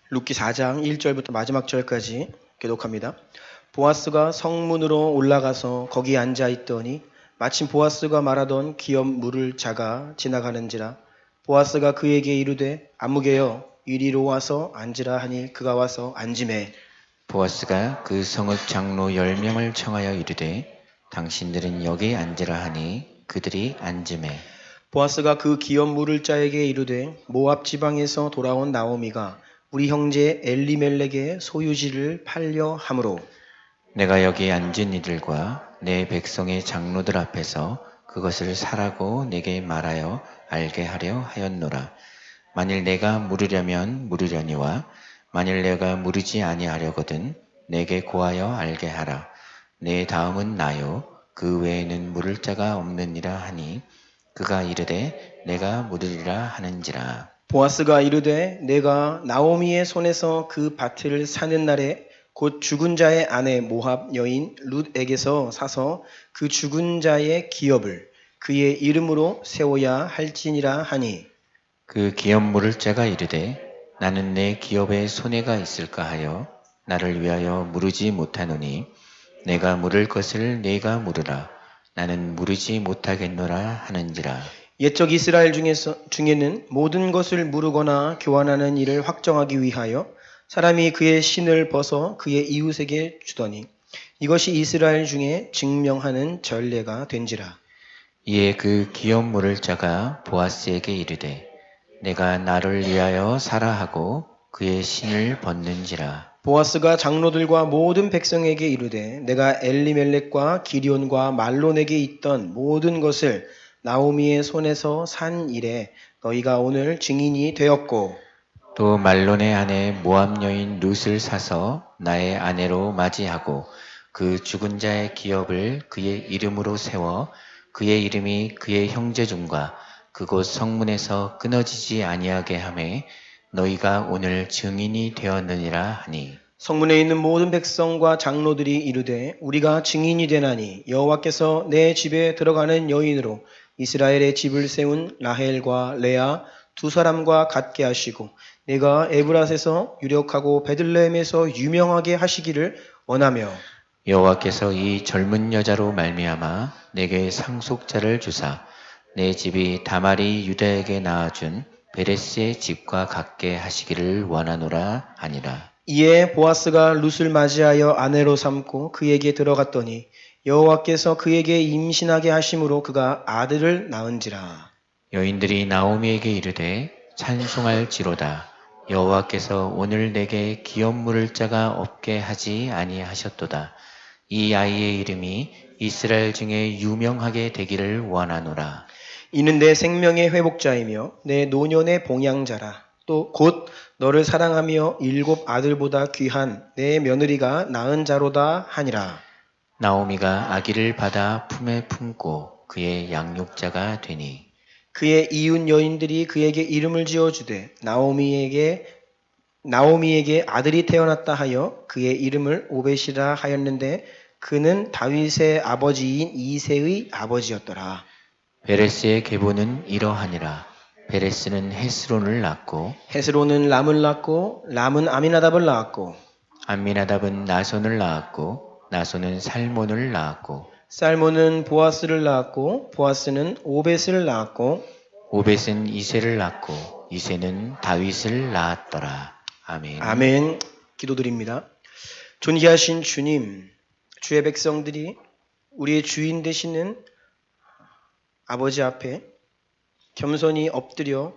룻기 4장 1절부터 마지막 절까지 교독합니다. 보아스가 성문으로 올라가서 거기 앉아 있더니 마침 보아스가 말하던 기업 물을 자가 지나가는지라. 보아스가 그에게 이르되 아무개여 이리로 와서 앉으라 하니 그가 와서 앉으매. 보아스가 그 성읍 장로 10명을 청하여 이르되 당신들은 여기 앉으라 하니 그들이 앉으매. 보아스가 그 기업 물을 자에게 이르되 모압 지방에서 돌아온 나오미가 우리 형제 엘리멜렉의 소유지를 팔려 함으로 내가 여기 앉은 이들과 내 백성의 장로들 앞에서 그것을 사라고 내게 말하여 알게 하려 하였노라. 만일 내가 물으려면 물으려니와 만일 내가 물으지 아니하려거든 내게 고하여 알게 하라. 내 다음은 나요 그 외에는 물을 자가 없느니라 하니 그가 이르되 내가 물으리라 하는지라. 보아스가 이르되 내가 나오미의 손에서 그 밭을 사는 날에 곧 죽은 자의 아내 모압 여인 룻에게서 사서 그 죽은 자의 기업을 그의 이름으로 세워야 할지니라 하니 그 기업 물을 자가 이르되 나는 내 기업에 손해가 있을까 하여 나를 위하여 물으지 못하노니 내가 물을 것을 네가 물으라. 나는 물으지 못하겠노라 하는지라. 옛적 이스라엘 중에는 모든 것을 물으거나 교환하는 일을 확정하기 위하여 사람이 그의 신을 벗어 그의 이웃에게 주더니 이것이 이스라엘 중에 증명하는 전례가 된지라. 이에 그 기업 물을 자가 보아스에게 이르되 내가 나를 위하여 사라 하고 그의 신을 벗는지라. 보아스가 장로들과 모든 백성에게 이르되 내가 엘리멜렉과 기리온과 말론에게 있던 모든 것을 나오미의 손에서 산 일에 너희가 오늘 증인이 되었고 또 말론의 아내 모압 여인 룻을 사서 나의 아내로 맞이하고 그 죽은 자의 기업을 그의 이름으로 세워 그의 이름이 그의 형제 중과 그곳 성문에서 끊어지지 아니하게 하매 너희가 오늘 증인이 되었느니라 하니. 성문에 있는 모든 백성과 장로들이 이르되 우리가 증인이 되나니 여호와께서 내 집에 들어가는 여인으로 이스라엘의 집을 세운 라헬과 레아 두 사람과 같게 하시고 내가 에브랏에서 유력하고 베들레헴에서 유명하게 하시기를 원하며 여호와께서 이 젊은 여자로 말미암아 내게 상속자를 주사 내 집이 다말이 유다에게 낳아준 베레스의 집과 같게 하시기를 원하노라 하니라. 이에 보아스가 룻을 맞이하여 아내로 삼고 그에게 들어갔더니 여호와께서 그에게 임신하게 하심으로 그가 아들을 낳은지라. 여인들이 나오미에게 이르되 찬송할지로다. 여호와께서 오늘 내게 기업 물을 자가 없게 하지 아니하셨도다. 이 아이의 이름이 이스라엘 중에 유명하게 되기를 원하노라. 이는 내 생명의 회복자이며 내 노년의 봉양자라. 또 곧 너를 사랑하며 7 아들보다 귀한 내 며느리가 낳은 자로다 하니라. 나오미가 아기를 받아 품에 품고 그의 양육자가 되니 그의 이웃 여인들이 그에게 이름을 지어주되 나오미에게 아들이 태어났다 하여 그의 이름을 오벳이라 하였는데 그는 다윗의 아버지인 이새의 아버지였더라. 베레스의 계보는 이러하니라. 베레스는 헤스론을 낳고 헤스론은 람을 낳고 람은 아미나답을 낳았고 암미나답은 나손을 낳았고 나손은 살몬을 낳았고 살몬은 보아스를 낳았고 보아스는 오벳을 낳았고 오벳은 이새를 낳고 이새는 다윗을 낳았더라. 아멘. 아멘. 기도드립니다. 존귀하신 주님, 주의 백성들이 우리의 주인 되시는 아버지 앞에 겸손히 엎드려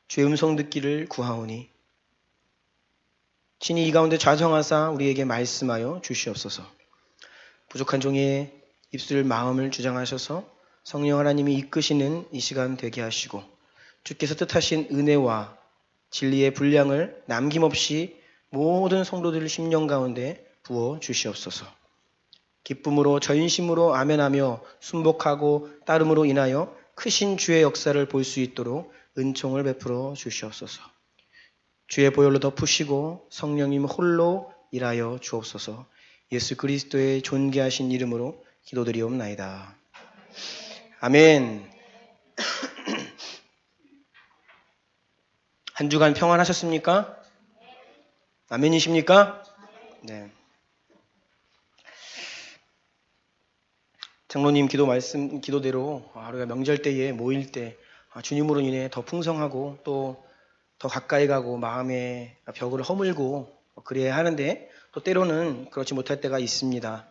주의 음성 듣기를 구하오니 친히 이 가운데 좌정하사 우리에게 말씀하여 주시옵소서. 부족한 종의 입술 마음을 주장하셔서 성령 하나님이 이끄시는 이 시간 되게 하시고 주께서 뜻하신 은혜와 진리의 분량을 남김없이 모든 성도들 심령 가운데 부어 주시옵소서. 기쁨으로 전심으로 아멘하며 순복하고 따름으로 인하여 크신 주의 역사를 볼 수 있도록 은총을 베풀어 주시옵소서. 주의 보혈로 덮으시고 성령님 홀로 일하여 주옵소서. 예수 그리스도의 존귀하신 이름으로 기도드리옵나이다. 아멘. 한 주간 평안하셨습니까? 아멘이십니까? 네. 장로님 기도대로 우리가 명절 때에 모일 때 주님으로 인해 더 풍성하고 또 더 가까이 가고 마음의 벽을 허물고 그래야 하는데 또 때로는 그렇지 못할 때가 있습니다.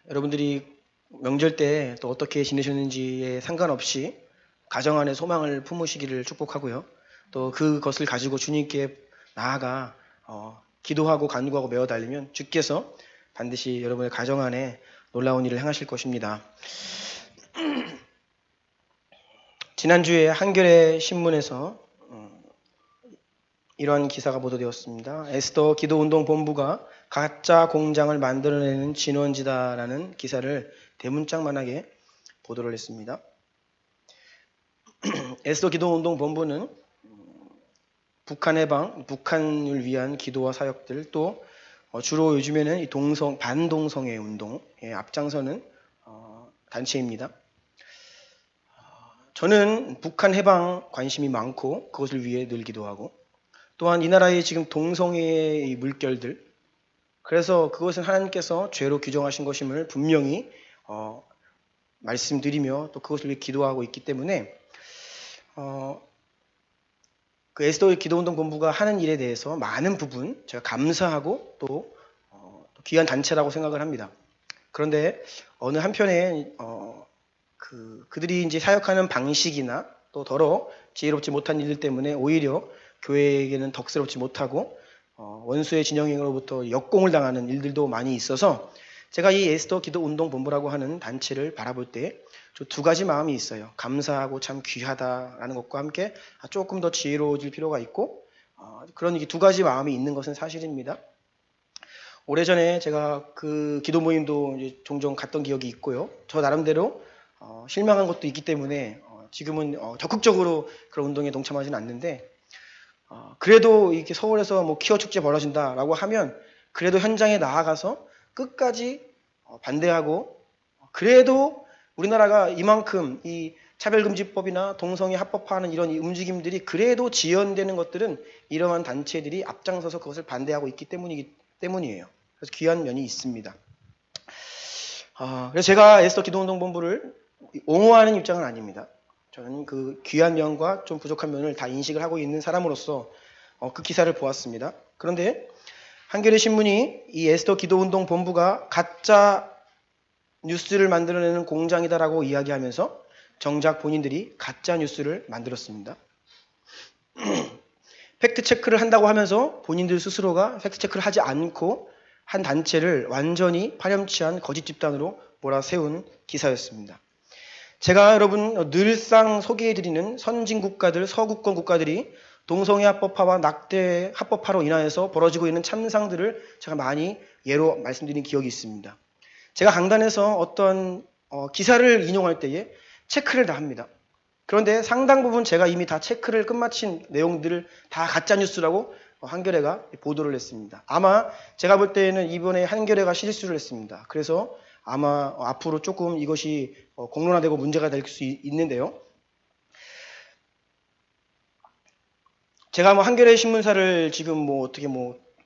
여러분들이 명절 때 또 어떻게 지내셨는지에 상관없이 가정 안에 소망을 품으시기를 축복하고요. 또 그것을 가지고 주님께 나아가 기도하고 간구하고 메어 달리면 주께서 반드시 여러분의 가정 안에 놀라운 일을 행하실 것입니다. 지난주에 한겨레 신문에서 이러한 기사가 보도되었습니다. 에스더 기도운동본부가 가짜 공장을 만들어내는 진원지다라는 기사를 대문짝만하게 보도를 했습니다. 에스더 기도운동본부는 북한 해방, 북한을 위한 기도와 사역들 또 주로 요즘에는 이 반동성애 운동에 앞장서는 단체입니다. 저는 북한 해방 관심이 많고 그것을 위해 늘 기도하고 또한 이 나라의 지금 동성애의 물결들 그래서 그것은 하나님께서 죄로 규정하신 것임을 분명히 말씀드리며 또 그것을 위해 기도하고 있기 때문에 그 에스더 기도운동 본부가 하는 일에 대해서 많은 부분 제가 감사하고 또 귀한 단체라고 생각을 합니다. 그런데 어느 한편에 그들이 이제 사역하는 방식이나 또 더러 지혜롭지 못한 일들 때문에 오히려 교회에게는 덕스럽지 못하고 원수의 진영으로부터 역공을 당하는 일들도 많이 있어서 제가 이 에스더 기도운동본부라고 하는 단체를 바라볼 때 두 가지 마음이 있어요. 감사하고 참 귀하다라는 것과 함께 조금 더 지혜로워질 필요가 있고 그런 두 가지 마음이 있는 것은 사실입니다. 오래전에 제가 그 기도 모임도 이제 종종 갔던 기억이 있고요. 저 나름대로 실망한 것도 있기 때문에 지금은 적극적으로 그런 운동에 동참하지는 않는데 그래도 이렇게 서울에서 뭐 퀴어 축제 벌어진다라고 하면 그래도 현장에 나아가서 끝까지 반대하고 그래도 우리나라가 이만큼 이 차별금지법이나 동성애 합법화하는 이런 움직임들이 그래도 지연되는 것들은 이러한 단체들이 앞장서서 그것을 반대하고 있기 때문이에요. 그래서 귀한 면이 있습니다. 그래서 제가 에스더 기도운동본부를 옹호하는 입장은 아닙니다. 저는 그 귀한 면과 좀 부족한 면을 다 인식을 하고 있는 사람으로서 그 기사를 보았습니다. 그런데 한겨레 신문이 이 에스더 기도운동본부가 가짜 뉴스를 만들어내는 공장이다라고 이야기하면서 정작 본인들이 가짜 뉴스를 만들었습니다. 팩트체크를 한다고 하면서 본인들 스스로가 팩트체크를 하지 않고 한 단체를 완전히 파렴치한 거짓 집단으로 몰아세운 기사였습니다. 제가 여러분 늘상 소개해드리는 선진국가들, 서구권 국가들이 동성애 합법화와 낙태 합법화로 인하여서 벌어지고 있는 참상들을 제가 많이 예로 말씀드린 기억이 있습니다. 제가 강단에서 어떤 기사를 인용할 때에 체크를 다 합니다. 그런데 상당 부분 제가 이미 다 체크를 끝마친 내용들을 다 가짜뉴스라고 한겨레가 보도를 했습니다. 아마 제가 볼 때는 이번에 한겨레가 실수를 했습니다. 그래서 아마 앞으로 조금 이것이 공론화되고 문제가 될 수 있는데요. 제가 뭐 한겨레 신문사를 지금 어떻게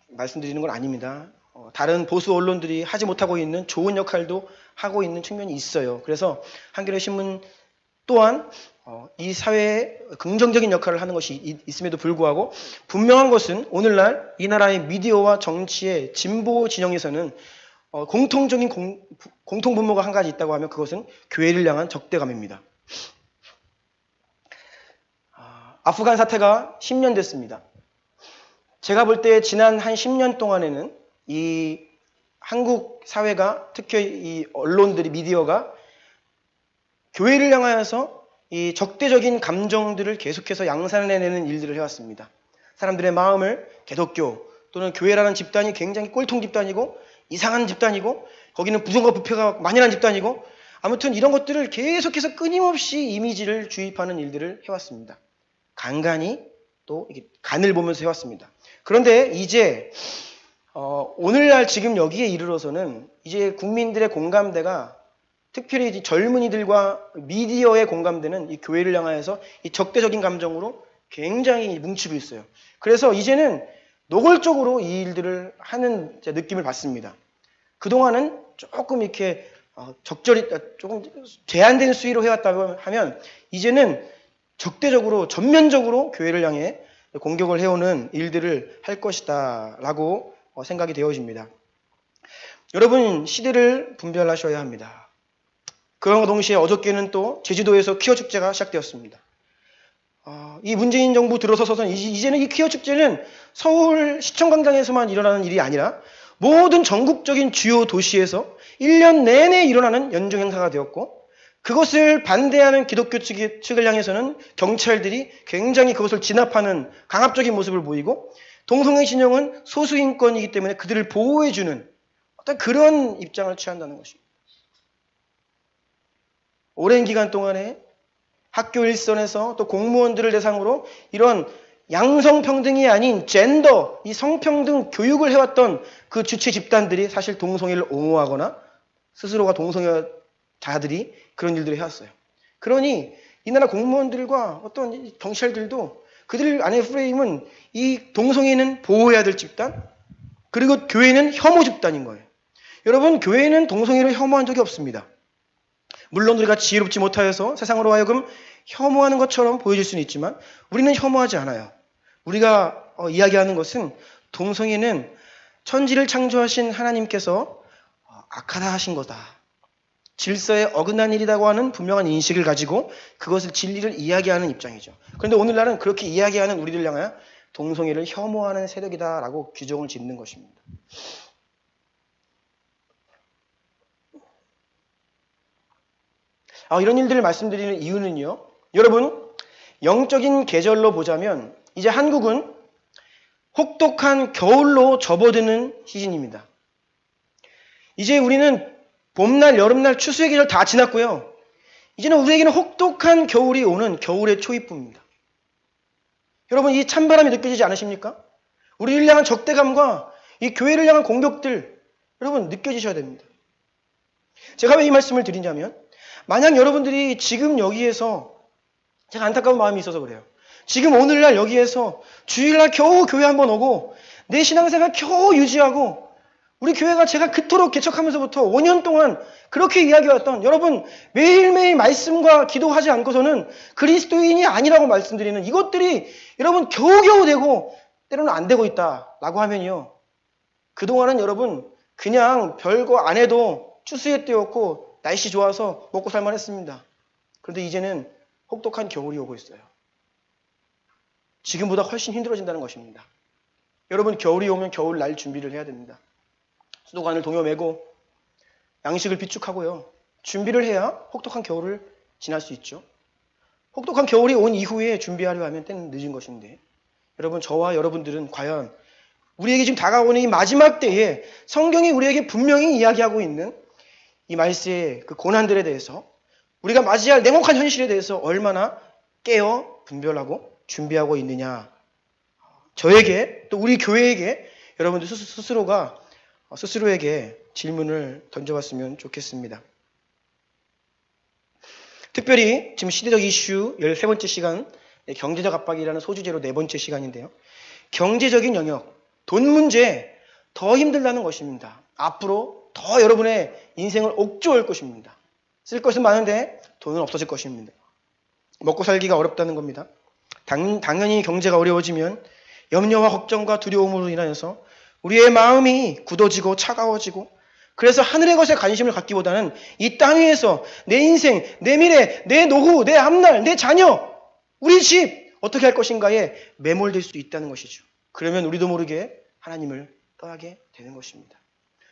말씀드리는 건 아닙니다. 다른 보수 언론들이 하지 못하고 있는 좋은 역할도 하고 있는 측면이 있어요. 그래서 한겨레 신문 또한 이 사회에 긍정적인 역할을 하는 것이 있음에도 불구하고 분명한 것은 오늘날 이 나라의 미디어와 정치의 진보 진영에서는 공통적인 공통분모가 한 가지 있다고 하면 그것은 교회를 향한 적대감입니다. 아프간 사태가 10년 됐습니다. 제가 볼 때 지난 한 10년 동안에는 이 한국 사회가 특히 이 언론들이 미디어가 교회를 향하여서 이 적대적인 감정들을 계속해서 양산해내는 일들을 해왔습니다. 사람들의 마음을 기독교 또는 교회라는 집단이 굉장히 꼴통 집단이고 이상한 집단이고 거기는 부정과 부패가 만연한 집단이고 아무튼 이런 것들을 계속해서 끊임없이 이미지를 주입하는 일들을 해왔습니다. 간간히 또 간을 보면서 해왔습니다. 그런데 이제 오늘날 지금 여기에 이르러서는 이제 국민들의 공감대가 특별히 젊은이들과 미디어의 공감대는 이 교회를 향하여서 이 적대적인 감정으로 굉장히 뭉치고 있어요. 그래서 이제는 노골적으로 이 일들을 하는 느낌을 받습니다. 그동안은 조금 이렇게 적절히 조금 제한된 수위로 해왔다고 하면 이제는 적대적으로 전면적으로 교회를 향해 공격을 해오는 일들을 할 것이다 라고 생각이 되어집니다. 여러분, 시대를 분별하셔야 합니다. 그런 동시에 어저께는 또 제주도에서 퀴어 축제가 시작되었습니다. 이 문재인 정부 들어서서는 이제는 이 퀴어 축제는 서울 시청광장에서만 일어나는 일이 아니라 모든 전국적인 주요 도시에서 1년 내내 일어나는 연중 행사가 되었고, 그것을 반대하는 기독교 측을 향해서는 경찰들이 굉장히 그것을 진압하는 강압적인 모습을 보이고, 동성애 진영은 소수인권이기 때문에 그들을 보호해주는 어떤 그런 입장을 취한다는 것입니다. 오랜 기간 동안에 학교 일선에서 또 공무원들을 대상으로 이런 양성평등이 아닌 젠더, 이 성평등 교육을 해왔던 그 주체 집단들이 사실 동성애를 옹호하거나 스스로가 동성애자들이 그런 일들을 해왔어요. 그러니 이 나라 공무원들과 어떤 경찰들도 그들 안의 프레임은 이 동성애는 보호해야 될 집단, 그리고 교회는 혐오 집단인 거예요. 여러분, 교회는 동성애를 혐오한 적이 없습니다. 물론 우리가 지혜롭지 못하여서 세상으로 하여금 혐오하는 것처럼 보여질 수는 있지만 우리는 혐오하지 않아요. 우리가 이야기하는 것은 동성애는 천지를 창조하신 하나님께서 악하다 하신 거다. 질서에 어긋난 일이라고 하는 분명한 인식을 가지고 그것을 진리를 이야기하는 입장이죠. 그런데 오늘날은 그렇게 이야기하는 우리들 향하여 동성애를 혐오하는 세력이다라고 규정을 짓는 것입니다. 이런 일들을 말씀드리는 이유는요. 여러분, 영적인 계절로 보자면 이제 한국은 혹독한 겨울로 접어드는 시즌입니다. 이제 우리는 봄날, 여름날, 추수의 계절 다 지났고요. 이제는 우리에게는 혹독한 겨울이 오는 겨울의 초입부입니다. 여러분, 이 찬바람이 느껴지지 않으십니까? 우리를 향한 적대감과 이 교회를 향한 공격들, 여러분 느껴지셔야 됩니다. 제가 왜 이 말씀을 드리냐면, 만약 여러분들이 지금 여기에서, 제가 안타까운 마음이 있어서 그래요. 지금 오늘날 여기에서 주일날 겨우 교회 한번 오고 내 신앙생활 겨우 유지하고 우리 교회가 제가 그토록 개척하면서부터 5년 동안 그렇게 이야기해왔던, 여러분 매일매일 말씀과 기도하지 않고서는 그리스도인이 아니라고 말씀드리는 이것들이 여러분 겨우겨우 되고 때로는 안 되고 있다라고 하면요, 그동안은 여러분 그냥 별거 안 해도 추수의 때였고 날씨 좋아서 먹고 살만 했습니다. 그런데 이제는 혹독한 겨울이 오고 있어요. 지금보다 훨씬 힘들어진다는 것입니다. 여러분, 겨울이 오면 겨울 날 준비를 해야 됩니다. 수도관을 동여매고 양식을 비축하고요. 준비를 해야 혹독한 겨울을 지날 수 있죠. 혹독한 겨울이 온 이후에 준비하려 하면 때는 늦은 것인데, 여러분, 저와 여러분들은 과연 우리에게 지금 다가오는 이 마지막 때에 성경이 우리에게 분명히 이야기하고 있는 이 말세의 그 고난들에 대해서, 우리가 맞이할 냉혹한 현실에 대해서 얼마나 깨어 분별하고 준비하고 있느냐. 저에게, 또 우리 교회에게 여러분들 스스로에게 질문을 던져봤으면 좋겠습니다. 특별히 지금 시대적 이슈 13번째 시간, 경제적 압박이라는 소주제로 4번째 시간인데요. 경제적인 영역, 돈 문제 더 힘들다는 것입니다. 앞으로 더 여러분의 인생을 옥죄할 것입니다. 쓸 것은 많은데 돈은 없어질 것입니다. 먹고 살기가 어렵다는 겁니다. 당연히 경제가 어려워지면 염려와 걱정과 두려움으로 인하여서 우리의 마음이 굳어지고 차가워지고, 그래서 하늘의 것에 관심을 갖기보다는 이 땅 위에서 내 인생, 내 미래, 내 노후, 내 앞날, 내 자녀, 우리 집 어떻게 할 것인가에 매몰될 수 있다는 것이죠. 그러면 우리도 모르게 하나님을 떠나게 되는 것입니다.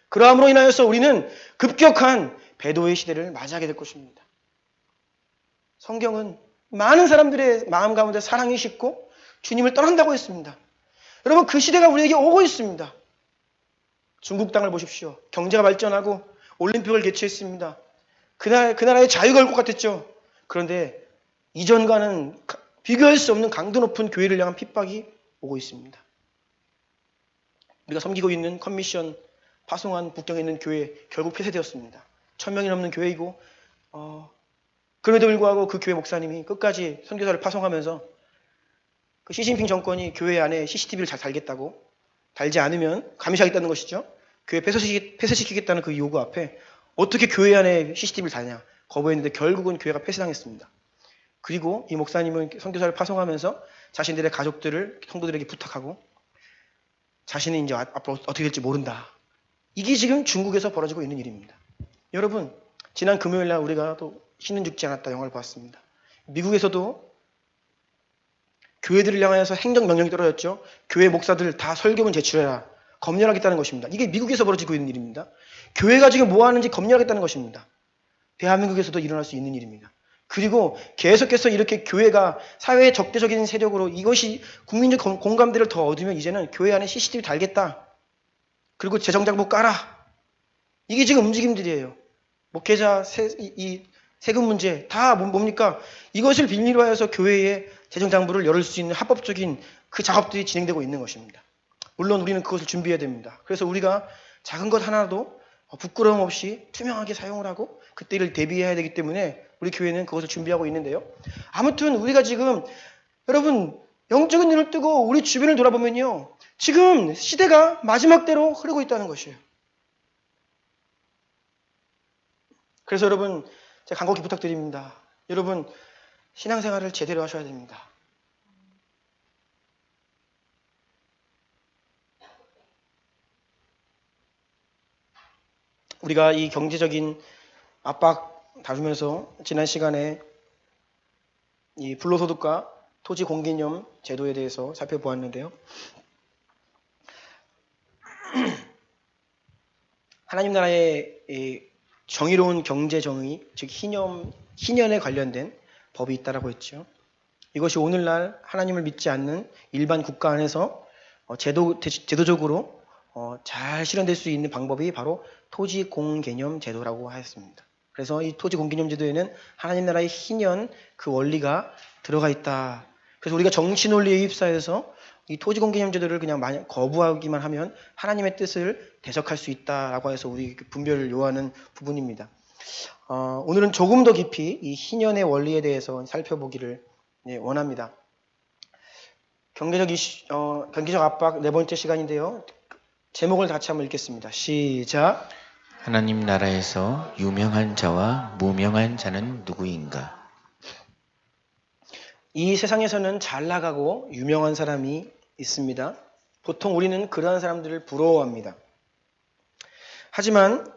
그러함으로 인하여서 우리는 급격한 배도의 시대를 맞이하게 될 것입니다. 성경은 많은 사람들의 마음 가운데 사랑이 식고 주님을 떠난다고 했습니다. 여러분, 그 시대가 우리에게 오고 있습니다. 중국 땅을 보십시오. 경제가 발전하고 올림픽을 개최했습니다. 그 나라의 자유가 올 것 같았죠. 그런데 이전과는 비교할 수 없는 강도 높은 교회를 향한 핍박이 오고 있습니다. 우리가 섬기고 있는 커미션 파송한 북경에 있는 교회 결국 폐쇄되었습니다. 1000명이 넘는 교회이고, 그럼에도 불구하고 그 교회 목사님이 끝까지 선교사를 파송하면서 그 시진핑 정권이 교회 안에 CCTV를 잘 달겠다고, 달지 않으면 감시하겠다는 것이죠. 교회 폐쇄시키겠다는 그 요구 앞에 어떻게 교회 안에 CCTV를 다냐 거부했는데 결국은 교회가 폐쇄당했습니다. 그리고 이 목사님은 선교사를 파송하면서 자신들의 가족들을 성도들에게 부탁하고 자신이 이제 앞으로 어떻게 될지 모른다. 이게 지금 중국에서 벌어지고 있는 일입니다. 여러분, 지난 금요일 날 우리가 또 신은 죽지 않았다 영화를 봤습니다. 미국에서도 교회들을 향해서 행정명령이 떨어졌죠. 교회 목사들 다 설교문 제출해라. 검열하겠다는 것입니다. 이게 미국에서 벌어지고 있는 일입니다. 교회가 지금 뭐 하는지 검열하겠다는 것입니다. 대한민국에서도 일어날 수 있는 일입니다. 그리고 계속해서 이렇게 교회가 사회의 적대적인 세력으로 이것이 국민적 공감대를 더 얻으면 이제는 교회 안에 CCTV 달겠다. 그리고 재정장부 까라. 이게 지금 움직임들이에요. 목회자 세금 문제 다 뭡니까? 이것을 빌미로 하여서 교회에 재정장부를 열을 수 있는 합법적인 그 작업들이 진행되고 있는 것입니다. 물론 우리는 그것을 준비해야 됩니다. 그래서 우리가 작은 것 하나도 부끄러움 없이 투명하게 사용을 하고 그때를 대비해야 되기 때문에 우리 교회는 그것을 준비하고 있는데요. 아무튼 우리가 지금 여러분 영적인 눈을 뜨고 우리 주변을 돌아보면요. 지금 시대가 마지막 때로 흐르고 있다는 것이에요. 그래서 여러분 제가 간곡히 부탁드립니다. 여러분 신앙생활을 제대로 하셔야 됩니다. 우리가 이 경제적인 압박 다루면서 지난 시간에 이 불로소득과 토지 공개념 제도에 대해서 살펴보았는데요. 하나님 나라의 이 정의로운 경제 정의, 즉 희년에 관련된 법이 있다라고 했죠. 이것이 오늘날 하나님을 믿지 않는 일반 국가 안에서 제도적으로 잘 실현될 수 있는 방법이 바로 토지 공개념 제도라고 하였습니다. 그래서 이 토지 공개념 제도에는 하나님 나라의 희년 그 원리가 들어가 있다. 그래서 우리가 정치 논리에 휩싸여서 이 토지 공개념 제도를 그냥 거부하기만 하면 하나님의 뜻을 대적할 수 있다라고 해서 우리 분별을 요하는 부분입니다. 오늘은 조금 더 깊이 이 희년의 원리에 대해서 살펴보기를 원합니다. 경제적 압박 네 번째 시간인데요. 제목을 같이 한번 읽겠습니다. 시작. 하나님 나라에서 유명한 자와 무명한 자는 누구인가? 이 세상에서는 잘 나가고 유명한 사람이 있습니다. 보통 우리는 그러한 사람들을 부러워합니다. 하지만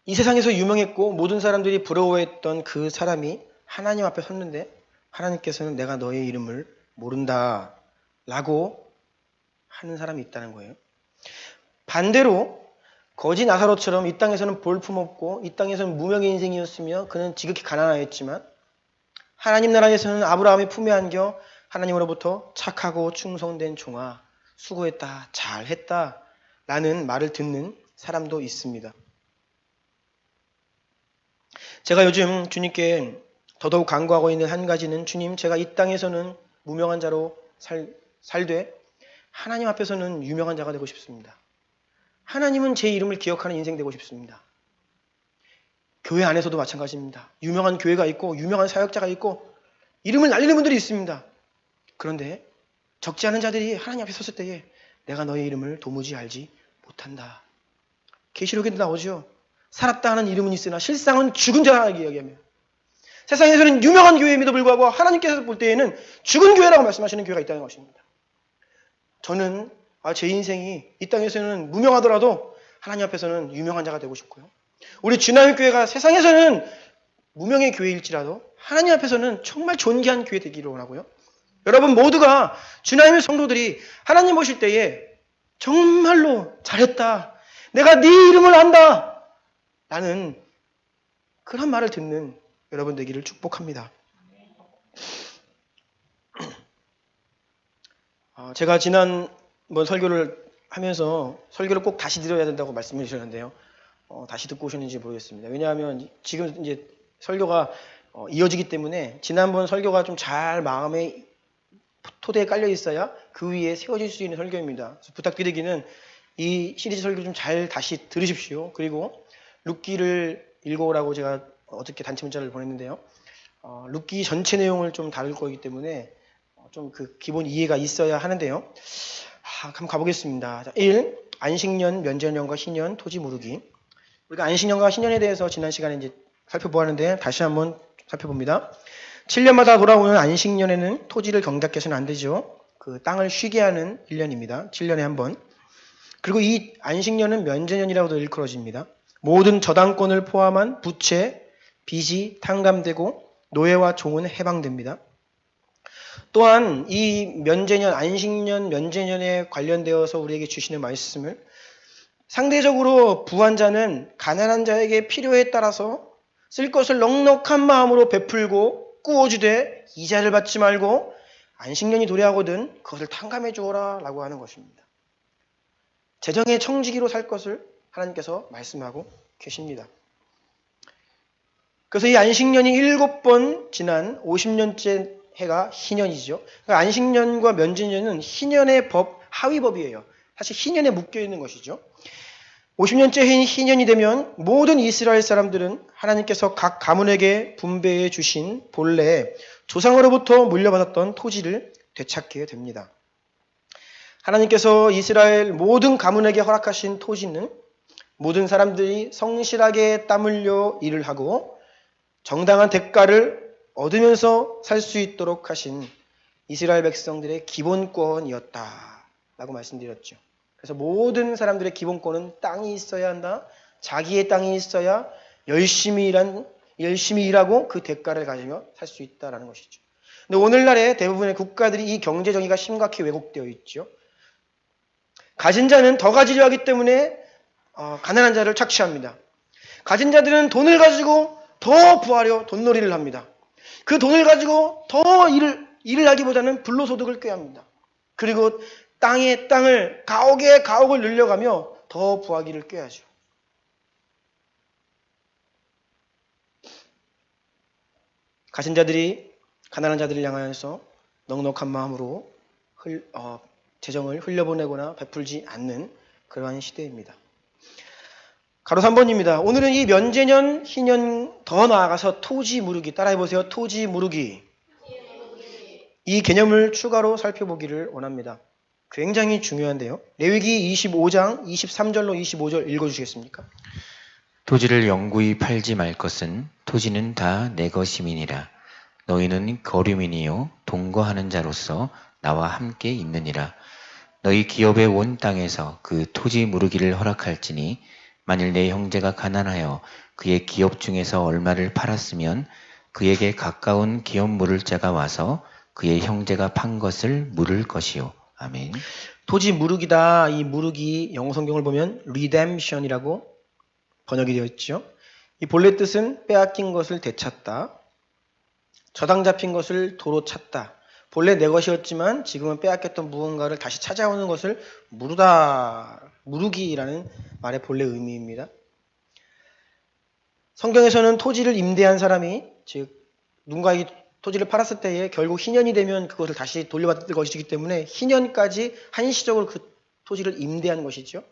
이 세상에서 유명했고 모든 사람들이 부러워했던 그 사람이 하나님 앞에 섰는데 하나님께서는 내가 너의 이름을 모른다 라고 하는 사람이 있다는 거예요. 반대로 거지 나사로처럼 이 땅에서는 볼품없고 이 땅에서는 무명의 인생이었으며 그는 지극히 가난하였지만 하나님 나라에서는 아브라함의 품에 안겨 하나님으로부터 착하고 충성된 종아 수고했다 잘했다 라는 말을 듣는 사람도 있습니다. 제가 요즘 주님께 더더욱 간구하고 있는 한 가지는 주님 제가 이 땅에서는 무명한 자로 살되 하나님 앞에서는 유명한 자가 되고 싶습니다. 하나님은 제 이름을 기억하는 인생 되고 싶습니다. 교회 안에서도 마찬가지입니다. 유명한 교회가 있고 유명한 사역자가 있고 이름을 날리는 분들이 있습니다. 그런데 적지 않은 자들이 하나님 앞에 섰을 때에 내가 너의 이름을 도무지 알지 못한다. 계시록에도 나오죠. 살았다 하는 이름은 있으나 실상은 죽은 자라고 이야기하며 세상에서는 유명한 교회임에도 불구하고 하나님께서 볼 때에는 죽은 교회라고 말씀하시는 교회가 있다는 것입니다. 저는 제 인생이 이 땅에서는 무명하더라도 하나님 앞에서는 유명한 자가 되고 싶고요. 우리 주나의 교회가 세상에서는 무명의 교회일지라도 하나님 앞에서는 정말 존귀한 교회 되기를 원하고요. 여러분 모두가 주나의 성도들이 하나님 보실 때에 정말로 잘했다. 내가 네 이름을 안다. 라는 그런 말을 듣는 여러분 되기를 축복합니다. 제가 지난번 설교를 하면서 설교를 꼭 다시 드려야 된다고 말씀해 주셨는데요. 다시 듣고 오셨는지 모르겠습니다. 왜냐하면 지금 이제 설교가 이어지기 때문에 지난번 설교가 좀 잘 마음의 토대에 깔려 있어야 그 위에 세워질 수 있는 설교입니다. 그래서 부탁드리기는 이 시리즈 설교 좀 잘 다시 들으십시오. 그리고 룻기를 읽어오라고 제가 어저께 단체 문자를 보냈는데요. 룻기 전체 내용을 좀 다룰 거기 때문에 좀 그 기본 이해가 있어야 하는데요. 한번 가보겠습니다. 자, 1. 안식년, 면제년과 희년, 토지 무르기. 우리가 안식년과 희년에 대해서 지난 시간에 이제 살펴보았는데 다시 한번 살펴봅니다. 7년마다 돌아오는 안식년에는 토지를 경작해서는 안 되죠. 그 땅을 쉬게 하는 1년입니다. 7년에 한 번. 그리고 이 안식년은 면제년이라고도 일컬어집니다. 모든 저당권을 포함한 부채, 빚이 탕감되고 노예와 종은 해방됩니다. 또한 이 면제년, 안식년, 면제년에 관련되어서 우리에게 주시는 말씀을 상대적으로 부한 자는 가난한 자에게 필요에 따라서 쓸 것을 넉넉한 마음으로 베풀고 꾸어주되 이자를 받지 말고 안식년이 도래하거든 그것을 탕감해 주어라 라고 하는 것입니다. 재정의 청지기로 살 것을 하나님께서 말씀하고 계십니다. 그래서 이 안식년이 7번 지난 50년째 해가 희년이죠. 그러니까 안식년과 면제년은 희년의 법, 하위법이에요. 사실 희년에 묶여있는 것이죠. 50년째 해인 희년이 되면 모든 이스라엘 사람들은 하나님께서 각 가문에게 분배해 주신 본래 조상으로부터 물려받았던 토지를 되찾게 됩니다. 하나님께서 이스라엘 모든 가문에게 허락하신 토지는 모든 사람들이 성실하게 땀 흘려 일을 하고 정당한 대가를 얻으면서 살 수 있도록 하신 이스라엘 백성들의 기본권이었다라고 말씀드렸죠. 그래서 모든 사람들의 기본권은 땅이 있어야 한다. 자기의 땅이 있어야 열심히 일하고 그 대가를 가지며 살 수 있다라는 것이죠. 근데 오늘날의 대부분의 국가들이 이 경제 정의가 심각히 왜곡되어 있죠. 가진 자는 더 가지려 하기 때문에 가난한 자를 착취합니다. 가진 자들은 돈을 가지고 더 부하려 돈놀이를 합니다. 그 돈을 가지고 더 일을 하기보다는 불로소득을 꾀합니다. 그리고 땅에 땅을 가옥에 가옥을 늘려가며 더 부하기를 꾀하죠. 가진 자들이 가난한 자들을 향하여서 넉넉한 마음으로 재정을 흘려보내거나 베풀지 않는 그러한 시대입니다. 가로 3번입니다. 오늘은 이 면제년, 희년, 더 나아가서 토지 무르기, 따라해보세요. 토지 무르기. 이 개념을 추가로 살펴보기를 원합니다. 굉장히 중요한데요. 레위기 25장 23절로 25절 읽어주시겠습니까? 토지를 영구히 팔지 말 것은 토지는 다 내 것임이니라. 너희는 거류민이요 동거하는 자로서 나와 함께 있느니라. 너희 기업의 온 땅에서 그 토지 무르기를 허락할지니 만일 내 형제가 가난하여 그의 기업 중에서 얼마를 팔았으면 그에게 가까운 기업 물을 자가 와서 그의 형제가 판 것을 물을 것이요. 아멘. 토지 무르기다. 이 무르기 영어 성경을 보면 redemption이라고 번역이 되어 있죠. 이 본래 뜻은 빼앗긴 것을 되찾다. 저당 잡힌 것을 도로 찾다. 본래 내 것이었지만 지금은 빼앗겼던 무언가를 다시 찾아오는 것을 무르다. 무르기라는 말의 본래 의미입니다. 성경에서는 토지를 임대한 사람이 즉 누군가에게 토지를 팔았을 때에 결국 희년이 되면 그것을 다시 돌려받을 것이기 때문에 희년까지 한시적으로 그 토지를 임대한 것이죠.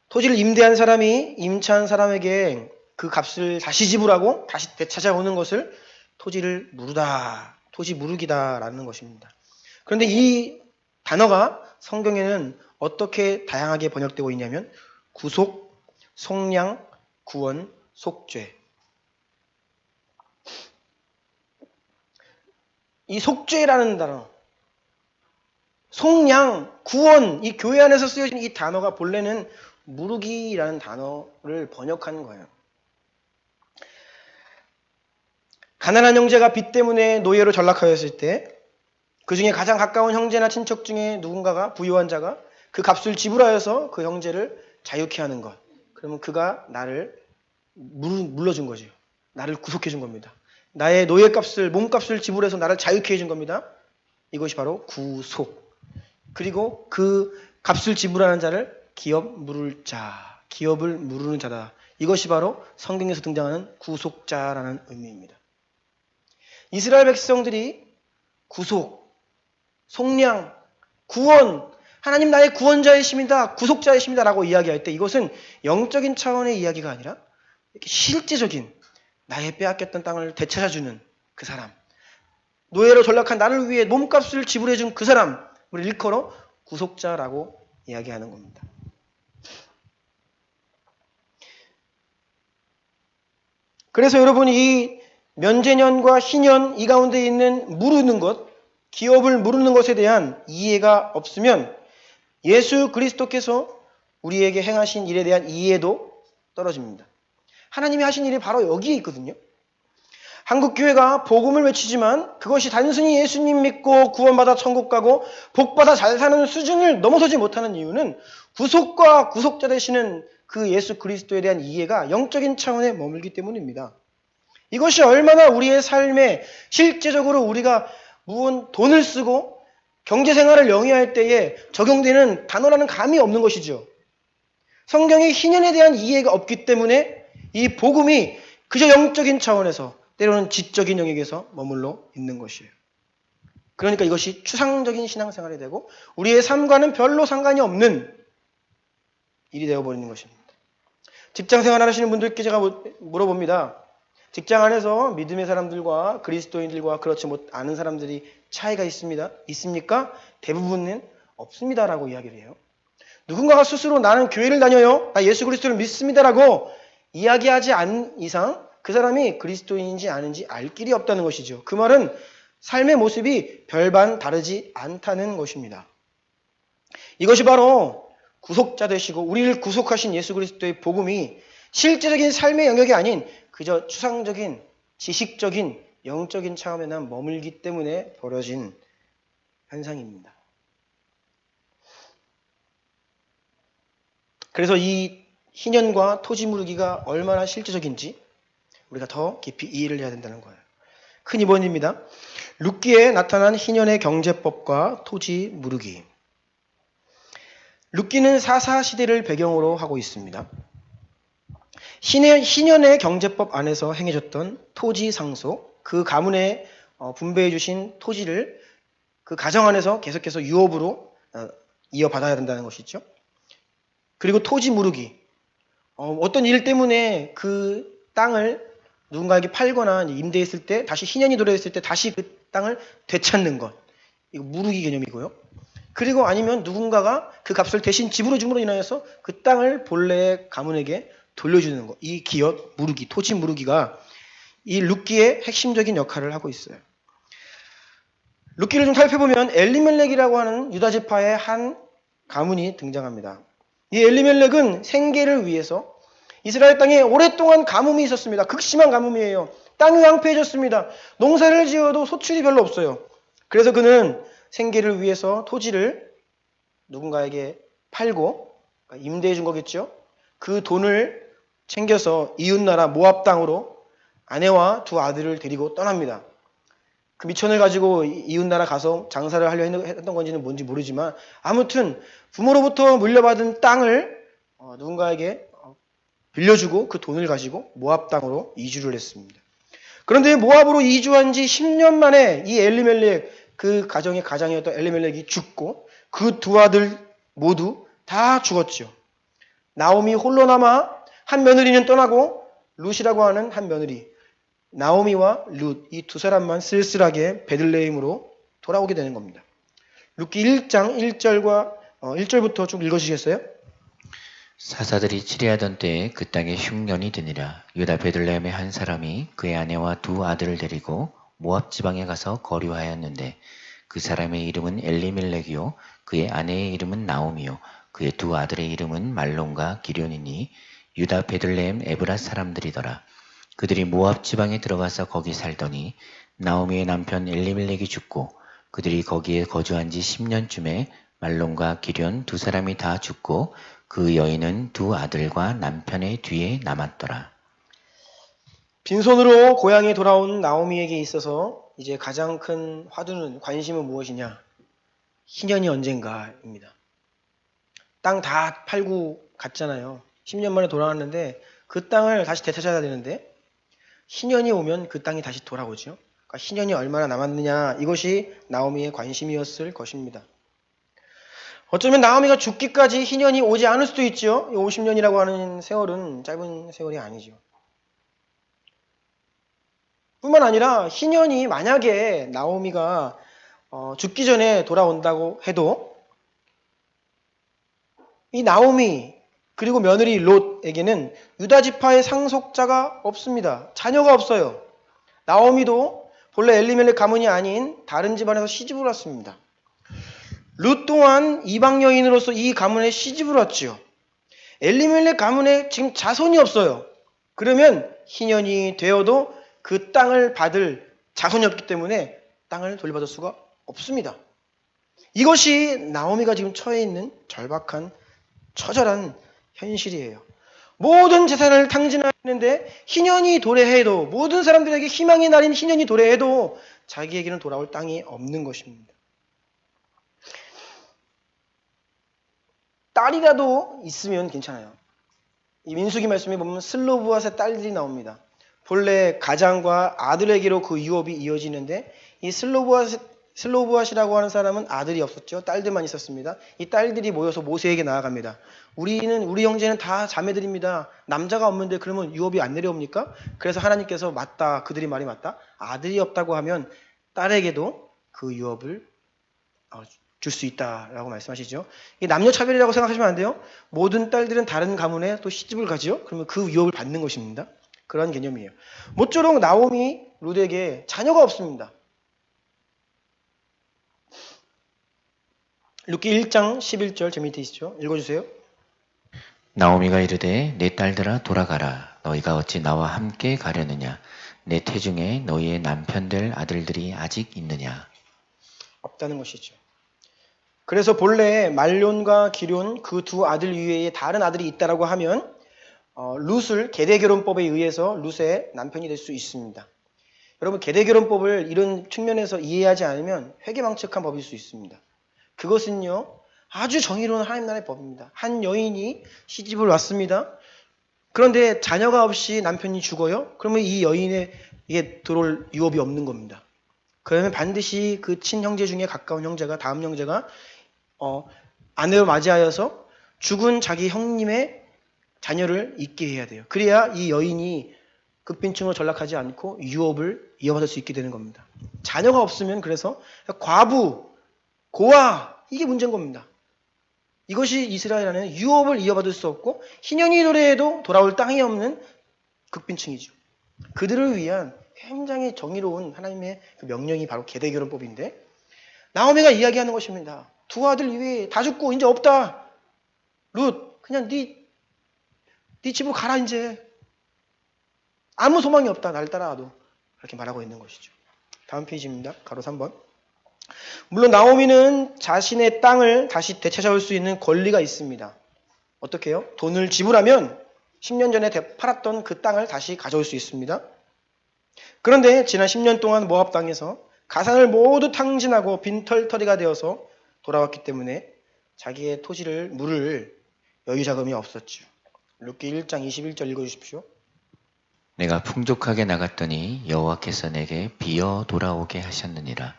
토지를 임대한 사람이 임차한 사람에게 그 값을 다시 지불하고 다시 되찾아오는 것을 토지를 무르다, 토지 무르기다라는 것입니다. 그런데 이 단어가 성경에는 어떻게 다양하게 번역되고 있냐면 구속, 속량, 구원, 속죄. 이 속죄라는 단어, 속량, 구원, 이 교회 안에서 쓰여진 이 단어가 본래는 무르기라는 단어를 번역한 거예요. 가난한 형제가 빚 때문에 노예로 전락하였을 때 그 중에 가장 가까운 형제나 친척 중에 누군가가 부유한 자가 그 값을 지불하여서 그 형제를 자유케 하는 것. 그러면 그가 나를 물러준 거죠. 나를 구속해 준 겁니다. 나의 노예값을, 몸값을 지불해서 나를 자유케 해준 겁니다. 이것이 바로 구속. 그리고 그 값을 지불하는 자를 기업 물을 자, 기업을 무르는 자다. 이것이 바로 성경에서 등장하는 구속자라는 의미입니다. 이스라엘 백성들이 구속, 속량, 구원, 하나님 나의 구원자이십니다, 구속자이십니다 라고 이야기할 때 이것은 영적인 차원의 이야기가 아니라 이렇게 실제적인 나의 빼앗겼던 땅을 되찾아주는 그 사람, 노예로 전락한 나를 위해 몸값을 지불해준 그 사람, 우리 일컬어 구속자라고 이야기하는 겁니다. 그래서 여러분, 이 면제년과 희년 이 가운데 있는 무르는 것, 기업을 무르는 것에 대한 이해가 없으면 예수 그리스도께서 우리에게 행하신 일에 대한 이해도 떨어집니다. 하나님이 하신 일이 바로 여기에 있거든요. 한국교회가 복음을 외치지만 그것이 단순히 예수님 믿고 구원받아 천국 가고 복받아 잘 사는 수준을 넘어서지 못하는 이유는 구속과 구속자 되시는 그 예수 그리스도에 대한 이해가 영적인 차원에 머물기 때문입니다. 이것이 얼마나 우리의 삶에 실제적으로 우리가 무언 돈을 쓰고 경제생활을 영위할 때에 적용되는 단어라는 감이 없는 것이죠. 성경의 희년에 대한 이해가 없기 때문에 이 복음이 그저 영적인 차원에서 때로는 지적인 영역에서 머물러 있는 것이에요. 그러니까 이것이 추상적인 신앙생활이 되고 우리의 삶과는 별로 상관이 없는 일이 되어버리는 것입니다. 직장생활 하시는 분들께 제가 물어봅니다. 직장 안에서 믿음의 사람들과 그리스도인들과 그렇지 않은 사람들이 차이가 있습니까? 대부분은 없습니다라고 이야기를 해요. 누군가가 스스로 나는 교회를 다녀요, 나 예수 그리스도를 믿습니다라고 이야기하지 않은 이상 그 사람이 그리스도인인지 아닌지 알 길이 없다는 것이죠. 그 말은 삶의 모습이 별반 다르지 않다는 것입니다. 이것이 바로 구속자 되시고 우리를 구속하신 예수 그리스도의 복음이 실제적인 삶의 영역이 아닌 그저 추상적인, 지식적인, 영적인 차원에만 머물기 때문에 벌어진 현상입니다. 그래서 이 희년과 토지 무르기가 얼마나 실제적인지 우리가 더 깊이 이해를 해야 된다는 거예요. 큰 이번입니다. 룻기에 나타난 희년의 경제법과 토지 무르기. 룻기는 사사시대를 배경으로 하고 있습니다. 희년의 경제법 안에서 행해졌던 토지 상속, 그 가문에 분배해 주신 토지를 그 가정 안에서 계속해서 유업으로 이어받아야 된다는 것이죠. 그리고 토지 무르기, 어떤 일 때문에 그 땅을 누군가에게 팔거나 임대했을 때 다시 희년이 도래했을 때 다시 그 땅을 되찾는 것, 이거 무르기 개념이고요. 그리고 아니면 누군가가 그 값을 대신 지불해 줌으로 인하여서 그 땅을 본래의 가문에게 돌려주는 것, 이 기업 무르기, 토지 무르기가 이 룻기의 핵심적인 역할을 하고 있어요. 룻기를 좀 살펴보면 엘리멜렉이라고 하는 유다 지파의 한 가문이 등장합니다. 이 엘리멜렉은 생계를 위해서 이스라엘 땅에 오랫동안 가뭄이 있었습니다. 극심한 가뭄이에요. 땅이 황폐해졌습니다. 농사를 지어도 소출이 별로 없어요. 그래서 그는 생계를 위해서 토지를 누군가에게 팔고 임대해 준 거겠죠. 그 돈을 챙겨서 이웃나라 모압 땅으로 아내와 두 아들을 데리고 떠납니다. 그 미천을 가지고 이웃나라 가서 장사를 하려 했던 건지는 뭔지 모르지만 아무튼 부모로부터 물려받은 땅을 누군가에게 빌려주고 그 돈을 가지고 모압 땅으로 이주를 했습니다. 그런데 모압으로 이주한 지 10년 만에 이 엘리멜렉, 그 가정의 가장이었던 엘리멜렉이 죽고 그 두 아들 모두 다 죽었죠. 나오미 홀로 남아 한 며느리는 떠나고 룻이라고 하는 한 며느리, 나오미와 룻, 이 두 사람만 쓸쓸하게 베들레헴으로 돌아오게 되는 겁니다. 룻기 1장 1절부터 쭉 읽어주시겠어요? 사사들이 치리하던 때에 그 땅에 흉년이 드니라. 유다 베들레헴의 한 사람이 그의 아내와 두 아들을 데리고 모압 지방에 가서 거류하였는데 그 사람의 이름은 엘리멜렉이요 그의 아내의 이름은 나오미요 그의 두 아들의 이름은 말론과 기련이니 유다 베들레헴 에브라 사람들이더라. 그들이 모압 지방에 들어가서 거기 살더니 나오미의 남편 엘리멜렉이 죽고 그들이 거기에 거주한 지 10년쯤에 말론과 기련 두 사람이 다 죽고 그 여인은 두 아들과 남편의 뒤에 남았더라. 빈손으로 고향에 돌아온 나오미에게 있어서 이제 가장 큰 화두는, 관심은 무엇이냐? 희년이 언젠가입니다. 땅 다 팔고 갔잖아요. 10년 만에 돌아왔는데 그 땅을 다시 되찾아야 되는데 희년이 오면 그 땅이 다시 돌아오죠. 그러니까 희년이 얼마나 남았느냐, 이것이 나오미의 관심이었을 것입니다. 어쩌면 나오미가 죽기까지 희년이 오지 않을 수도 있죠. 50년이라고 하는 세월은 짧은 세월이 아니죠. 뿐만 아니라 희년이 만약에 나오미가 죽기 전에 돌아온다고 해도 이 나오미 그리고 며느리 롯에게는 유다 지파의 상속자가 없습니다. 자녀가 없어요. 나오미도 본래 엘리멜렉 가문이 아닌 다른 집안에서 시집을 왔습니다. 룻 또한 이방 여인으로서 이 가문에 시집을 왔지요. 엘리멜렉 가문에 지금 자손이 없어요. 그러면 희년이 되어도 그 땅을 받을 자손이 없기 때문에 땅을 돌려받을 수가 없습니다. 이것이 나오미가 지금 처해 있는 절박한 처절한 현실이에요. 모든 재산을 탕진하는데 희년이 도래해도 모든 사람들에게 희망의 날인 희년이 도래해도 자기에게는 돌아올 땅이 없는 것입니다. 딸이라도 있으면 괜찮아요. 이 민수기 말씀에 보면 슬로브앗의 딸들이 나옵니다. 본래 가장과 아들에게로 그 유업이 이어지는데 이 슬로브앗이라고 하는 사람은 아들이 없었죠. 딸들만 있었습니다. 이 딸들이 모여서 모세에게 나아갑니다. 우리 형제는 다 자매들입니다. 남자가 없는데 그러면 유업이 안 내려옵니까? 그래서 하나님께서 맞다. 그들이 말이 맞다. 아들이 없다고 하면 딸에게도 그 유업을 줄 수 있다라고 말씀하시죠. 이게 남녀 차별이라고 생각하시면 안 돼요. 모든 딸들은 다른 가문에 또 시집을 가죠. 그러면 그 유업을 받는 것입니다. 그런 개념이에요. 모쪼록 나오미 룻에게 자녀가 없습니다. 룻기 1장 11절 저 밑에 있죠. 읽어주세요. 나오미가 이르되 내 딸들아 돌아가라. 너희가 어찌 나와 함께 가려느냐. 내 태중에 너희의 남편될 아들들이 아직 있느냐. 없다는 것이죠. 그래서 본래 말론과 기럨 그 두 아들 이외에 다른 아들이 있다라고 하면 룻을 계대결혼법에 의해서 룻의 남편이 될 수 있습니다. 여러분 계대결혼법을 이런 측면에서 이해하지 않으면 회개망측한 법일 수 있습니다. 그것은요 아주 정의로운 하나님 나라의 법입니다. 한 여인이 시집을 왔습니다. 그런데 자녀가 없이 남편이 죽어요. 그러면 이 여인에게 들어올 유업이 없는 겁니다. 그러면 반드시 그 친형제 중에 가까운 형제가 다음 형제가 아내를 맞이하여서 죽은 자기 형님의 자녀를 있게 해야 돼요. 그래야 이 여인이 극빈층으로 전락하지 않고 유업을 이어받을 수 있게 되는 겁니다. 자녀가 없으면 그래서 과부, 고아 이게 문제인 겁니다. 이것이 이스라엘 안에는 유업을 이어받을 수 없고 희년이 도래해도 돌아올 땅이 없는 극빈층이죠. 그들을 위한 굉장히 정의로운 하나님의 그 명령이 바로 계대결혼법인데 나오미가 이야기하는 것입니다. 두 아들 이외에 다 죽고 이제 없다. 룻 그냥 네 집으로 가라 이제. 아무 소망이 없다. 날 따라와도. 그렇게 말하고 있는 것이죠. 다음 페이지입니다. 가로 3번. 물론 나오미는 자신의 땅을 다시 되찾아올 수 있는 권리가 있습니다. 어떻게 해요? 돈을 지불하면 10년 전에 팔았던 그 땅을 다시 가져올 수 있습니다. 그런데 지난 10년 동안 모압 땅에서 가산을 모두 탕진하고 빈털터리가 되어서 돌아왔기 때문에 자기의 토지를 물을 여유자금이 없었죠. 룻기 1장 21절 읽어주십시오. 내가 풍족하게 나갔더니 여호와께서 내게 비어 돌아오게 하셨느니라.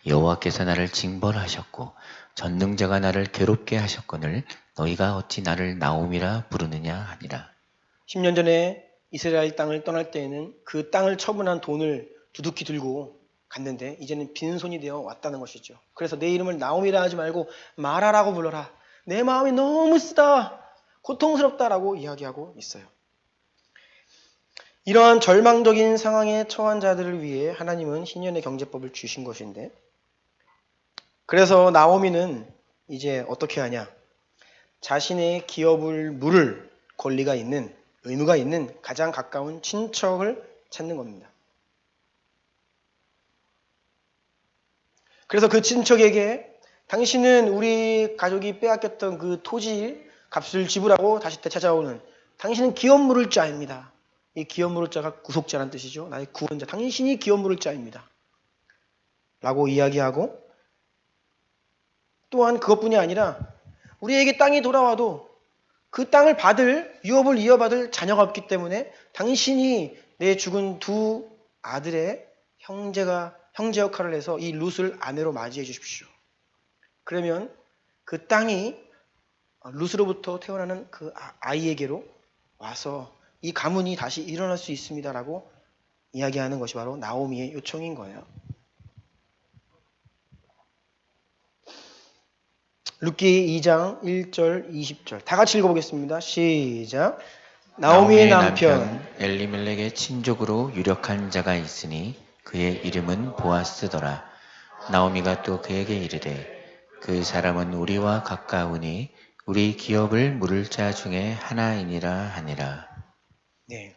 여호와께서 나를 징벌하셨고 전능자가 나를 괴롭게 하셨거늘 너희가 어찌 나를 나오미라 부르느냐 하니라. 10년 전에 이스라엘 땅을 떠날 때에는 그 땅을 처분한 돈을 두둑히 들고 갔는데 이제는 빈손이 되어 왔다는 것이죠. 그래서 내 이름을 나오미라 하지 말고 마라라고 불러라. 내 마음이 너무 쓰다. 고통스럽다라고 이야기하고 있어요. 이러한 절망적인 상황에 처한 자들을 위해 하나님은 희년의 경제법을 주신 것인데 그래서 나오미는 이제 어떻게 하냐. 자신의 기업을 물을 권리가 있는 의무가 있는 가장 가까운 친척을 찾는 겁니다. 그래서 그 친척에게 당신은 우리 가족이 빼앗겼던 그 토지 값을 지불하고 다시 되찾아오는 당신은 기업 물을 자입니다. 이 기업 물을 자가 구속자라는 뜻이죠. 나의 구원자. 당신이 기업 물을 자입니다. 라고 이야기하고 또한 그것뿐이 아니라 우리에게 땅이 돌아와도 그 땅을 받을 유업을 이어받을 자녀가 없기 때문에 당신이 내 죽은 두 아들의 형제 역할을 해서 이 룻을 아내로 맞이해 주십시오. 그러면 그 땅이 룻으로부터 태어나는 그 아이에게로 와서 이 가문이 다시 일어날 수 있습니다라고 이야기하는 것이 바로 나오미의 요청인 거예요. 룻기 2장 1절 20절 다 같이 읽어보겠습니다. 시작. 나오미의 남편 엘리멜렉의 친족으로 유력한 자가 있으니 그의 이름은 보아스더라. 나오미가 또 그에게 이르되 그 사람은 우리와 가까우니 우리 기업을 물을 자 중에 하나이니라 하니라. 네.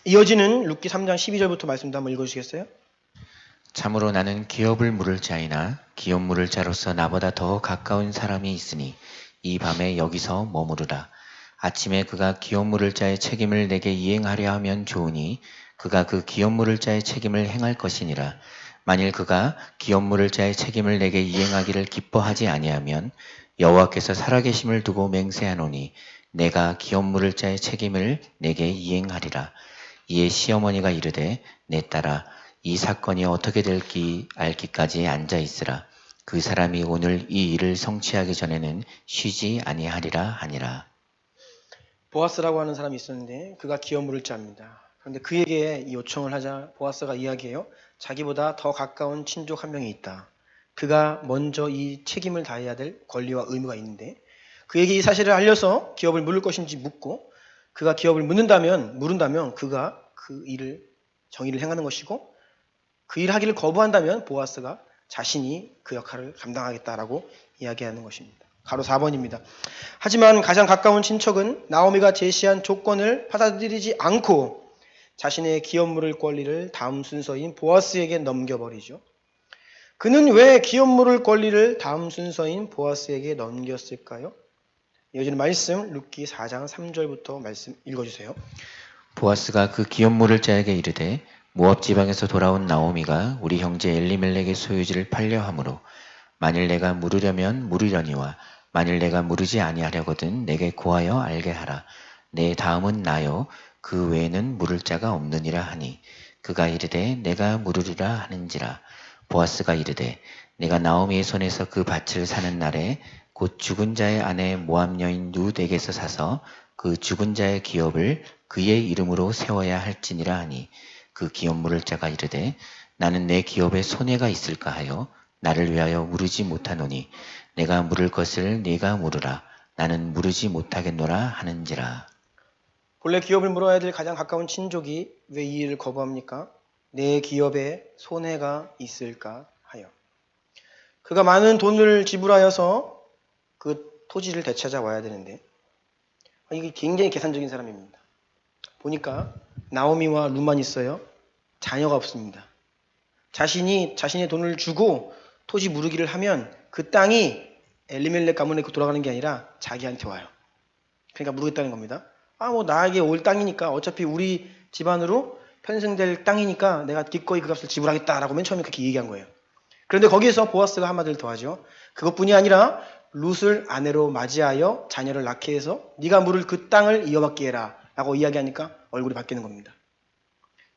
이어지는 룻기 3장 12절부터 말씀도 한번 읽어주시겠어요? 참으로 나는 기업을 물을 자이나 기업 물을 자로서 나보다 더 가까운 사람이 있으니 이 밤에 여기서 머무르라. 아침에 그가 기업 물을 자의 책임을 내게 이행하려 하면 좋으니 그가 그 기업 물을 자의 책임을 행할 것이니라. 만일 그가 기업 물을 자의 책임을 내게 이행하기를 기뻐하지 아니하면 여호와께서 살아계심을 두고 맹세하노니 내가 기업 물을 자의 책임을 내게 이행하리라. 이에 시어머니가 이르되 내 딸아 이 사건이 어떻게 될지 알기까지 앉아 있으라. 그 사람이 오늘 이 일을 성취하기 전에는 쉬지 아니하리라 하니라. 보아스라고 하는 사람이 있었는데 그가 기업 물을 자입니다. 그런데 그에게 이 요청을 하자 보아스가 이야기해요. 자기보다 더 가까운 친족 한 명이 있다. 그가 먼저 이 책임을 다해야 될 권리와 의무가 있는데 그에게 이 사실을 알려서 기업을 물을 것인지 묻고 그가 기업을 물은다면 그가 그 일을 정의를 행하는 것이고 그 일을 하기를 거부한다면 보아스가 자신이 그 역할을 감당하겠다라고 이야기하는 것입니다. 가로 4번입니다. 하지만 가장 가까운 친척은 나오미가 제시한 조건을 받아들이지 않고 자신의 기업 물을 권리를 다음 순서인 보아스에게 넘겨버리죠. 그는 왜 기업 물을 권리를 다음 순서인 보아스에게 넘겼을까요? 이어지는 말씀 룻기 4장 3절부터 말씀 읽어주세요. 보아스가 그 기업 물을 자에게 이르되 모압 지방에서 돌아온 나오미가 우리 형제 엘리멜렉의 소유지를 팔려 함으로 만일 내가 물으려면 물으려니와 만일 내가 물으지 아니하려거든 내게 고하여 알게 하라. 내 다음은 나요 그 외에는 물을 자가 없느니라 하니 그가 이르되 내가 물으리라 하는지라. 보아스가 이르되 내가 나오미의 손에서 그 밭을 사는 날에 곧 죽은 자의 아내 모압 여인 룻에게서 사서 그 죽은 자의 기업을 그의 이름으로 세워야 할지니라 하니 그 기업 물을 자가 이르되 나는 내 기업에 손해가 있을까 하여 나를 위하여 물으지 못하노니 내가 물을 것을 네가 물으라. 나는 물으지 못하겠노라 하는지라. 본래 기업을 물어야 될 가장 가까운 친족이 왜 이 일을 거부합니까? 내 기업에 손해가 있을까 하여. 그가 많은 돈을 지불하여서 그 토지를 되찾아와야 되는데 이게 굉장히 계산적인 사람입니다. 보니까 나오미와 룻만 있어요. 자녀가 없습니다. 자신의 돈을 주고 토지 무르기를 하면 그 땅이 엘리멜렉 가문에 돌아가는 게 아니라 자기한테 와요. 그러니까 무르겠다는 겁니다. 나에게 올 땅이니까 어차피 우리 집안으로 편승될 땅이니까 내가 기꺼이 그 값을 지불하겠다라고 맨 처음에 그렇게 얘기한 거예요. 그런데 거기에서 보아스가 한마디를 더하죠. 그것뿐이 아니라 룻을 아내로 맞이하여 자녀를 낳게 해서 네가 물을 그 땅을 이어받게 해라 라고 이야기하니까 얼굴이 바뀌는 겁니다.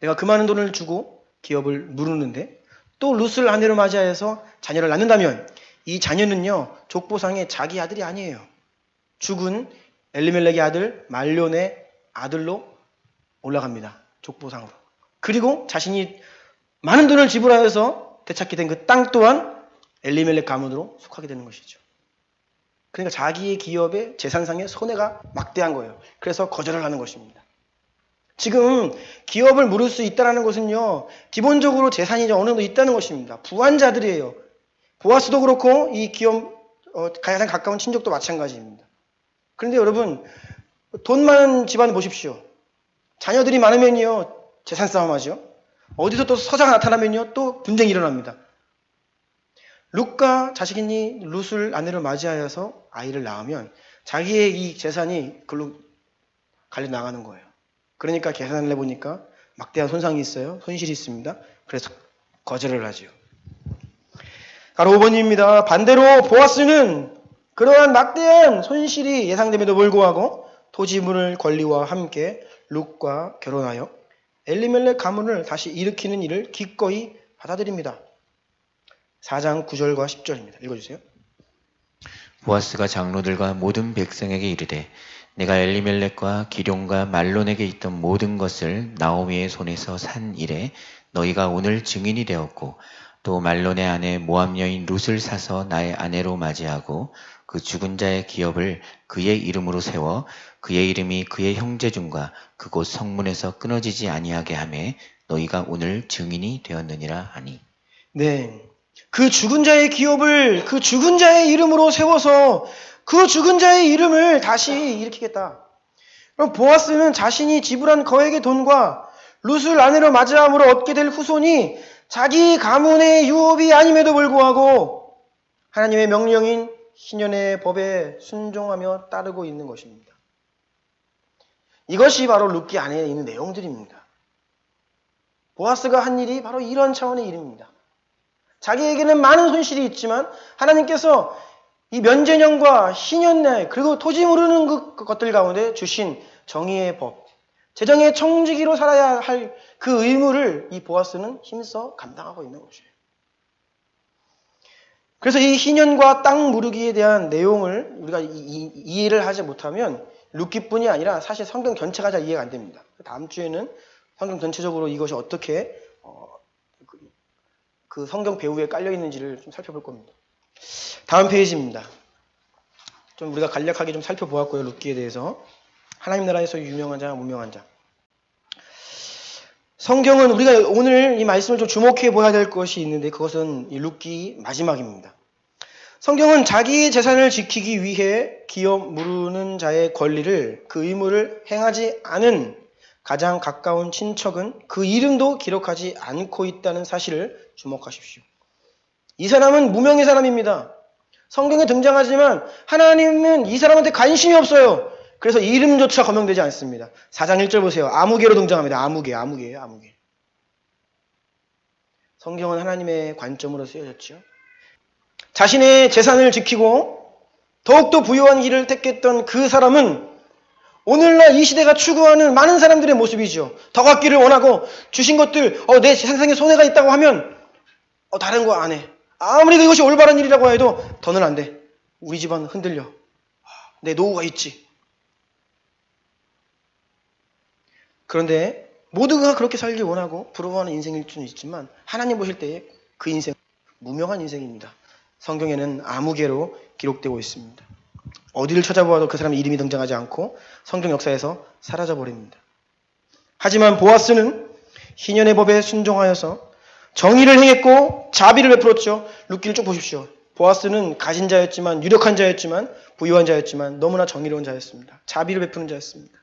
내가 그 많은 돈을 주고 기업을 무르는데 또 룻을 아내로 맞이하여서 자녀를 낳는다면 이 자녀는요 족보상에 자기 아들이 아니에요. 죽은 엘리멜렉의 아들 말론의 아들로 올라갑니다. 족보상으로. 그리고 자신이 많은 돈을 지불하여서 되찾게 된 그 땅 또한 엘리멜렉 가문으로 속하게 되는 것이죠. 그러니까 자기의 기업의 재산상의 손해가 막대한 거예요. 그래서 거절을 하는 것입니다. 지금 기업을 물을 수 있다는 것은요. 기본적으로 재산이 어느 정도 있다는 것입니다. 부한자들이에요. 보아스도 그렇고 이 기업 가장 가까운 친족도 마찬가지입니다. 그런데 여러분 돈 많은 집안을 보십시오. 자녀들이 많으면요. 재산 싸움하죠. 어디서 또 서자가 나타나면요. 또 분쟁이 일어납니다. 룻과 자식이 룻을 아내로 맞이하여서 아이를 낳으면 자기의 이 재산이 그걸로 갈려 나가는 거예요. 그러니까 계산을 해보니까 막대한 손상이 있어요. 손실이 있습니다. 그래서 거절을 하죠. 가로 5번입니다. 반대로 보아스는 그러한 막대한 손실이 예상됨에도 불구하고 토지물을 권리와 함께 룻과 결혼하여 엘리멜렉 가문을 다시 일으키는 일을 기꺼이 받아들입니다. 4장 9절과 10절입니다. 읽어주세요. 보아스가 장로들과 모든 백성에게 이르되 내가 엘리멜렉과 기럯과 말론에게 있던 모든 것을 나오미의 손에서 산 이래 너희가 오늘 증인이 되었고 또 말론의 아내 모압 여인 룻을 사서 나의 아내로 맞이하고 그 죽은 자의 기업을 그의 이름으로 세워 그의 이름이 그의 형제 중과 그곳 성문에서 끊어지지 아니하게 하매 너희가 오늘 증인이 되었느니라 하니. 네. 그 죽은 자의 기업을 그 죽은 자의 이름으로 세워서 그 죽은 자의 이름을 다시 일으키겠다. 그럼 보아스는 자신이 지불한 거액의 돈과 룻을 아내로 맞이함으로 얻게 될 후손이 자기 가문의 유업이 아님에도 불구하고 하나님의 명령인 희년의 법에 순종하며 따르고 있는 것입니다. 이것이 바로 룻기 안에 있는 내용들입니다. 보아스가 한 일이 바로 이런 차원의 일입니다. 자기에게는 많은 손실이 있지만 하나님께서 이 면제년과 희년날 그리고 토지 모르는 그 것들 가운데 주신 정의의 법, 재정의 청지기로 살아야 할 그 의무를 이 보아스는 힘써 감당하고 있는 것이에요. 그래서 이 희년과 땅 무르기에 대한 내용을 우리가 이해를 하지 못하면 룻기뿐이 아니라 사실 성경 전체가 잘 이해가 안 됩니다. 다음 주에는 성경 전체적으로 이것이 어떻게 그 성경 배후에 깔려 있는지를 좀 살펴볼 겁니다. 다음 페이지입니다. 좀 우리가 간략하게 좀 살펴보았고요. 룻기에 대해서. 하나님 나라에서 유명한 자, 무명한 자. 성경은 우리가 오늘 이 말씀을 좀 주목해 보아야 될 것이 있는데 그것은 이 룻기 마지막입니다. 성경은 자기의 재산을 지키기 위해 기업 무르는 자의 권리를 그 의무를 행하지 않은 가장 가까운 친척은 그 이름도 기록하지 않고 있다는 사실을 주목하십시오. 이 사람은 무명의 사람입니다. 성경에 등장하지만 하나님은 이 사람한테 관심이 없어요. 그래서 이름조차 거명되지 않습니다. 4장 1절 보세요. 아무개로 등장합니다. 아무개예요. 성경은 하나님의 관점으로 쓰여졌죠. 자신의 재산을 지키고 더욱더 부유한 길을 택했던 그 사람은 오늘날 이 시대가 추구하는 많은 사람들의 모습이죠. 더 갖기를 원하고 주신 것들 내 세상에 손해가 있다고 하면 다른 거 안 해. 아무리 그것이 올바른 일이라고 해도 더는 안 돼. 우리 집안 흔들려. 내 노후가 있지. 그런데 모두가 그렇게 살길 원하고 부러워하는 인생일 수는 있지만 하나님 보실 때에 그 인생 무명한 인생입니다. 성경에는 아무개로 기록되고 있습니다. 어디를 찾아보아도 그 사람의 이름이 등장하지 않고 성경 역사에서 사라져버립니다. 하지만 보아스는 희년의 법에 순종하여서 정의를 행했고 자비를 베풀었죠. 룻기를 쭉 보십시오. 보아스는 가진 자였지만 유력한 자였지만 부유한 자였지만 너무나 정의로운 자였습니다. 자비를 베푸는 자였습니다.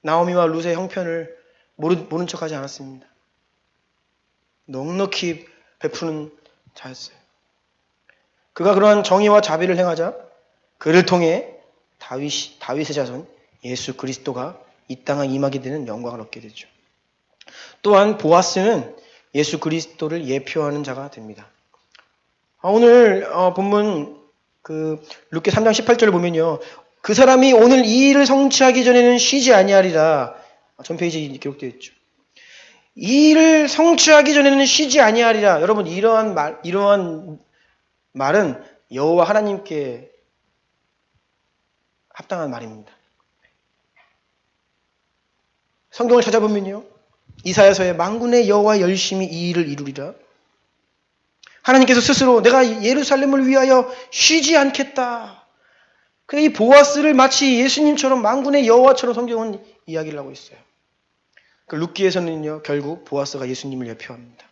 나오미와 룻의 형편을 모른 척하지 않았습니다. 넉넉히 베푸는 자였어요. 그가 그러한 정의와 자비를 행하자 그를 통해 다윗의 자손 예수 그리스도가 이 땅에 임하게 되는 영광을 얻게 되죠. 또한 보아스는 예수 그리스도를 예표하는 자가 됩니다. 오늘 본문 룻기 3장 18절을 보면요. 그 사람이 오늘 이 일을 성취하기 전에는 쉬지 아니하리라. 전 페이지에 기록되어 있죠. 이 일을 성취하기 전에는 쉬지 아니하리라. 여러분 이러한 말은 여호와 하나님께 합당한 말입니다. 성경을 찾아보면요. 이사야서에 만군의 여호와 열심히 이 일을 이루리라. 하나님께서 스스로 내가 예루살렘을 위하여 쉬지 않겠다. 이 보아스를 마치 예수님처럼 만군의 여호와처럼 성경은 이야기를 하고 있어요. 룻기에서는요. 결국 보아스가 예수님을 예표합니다.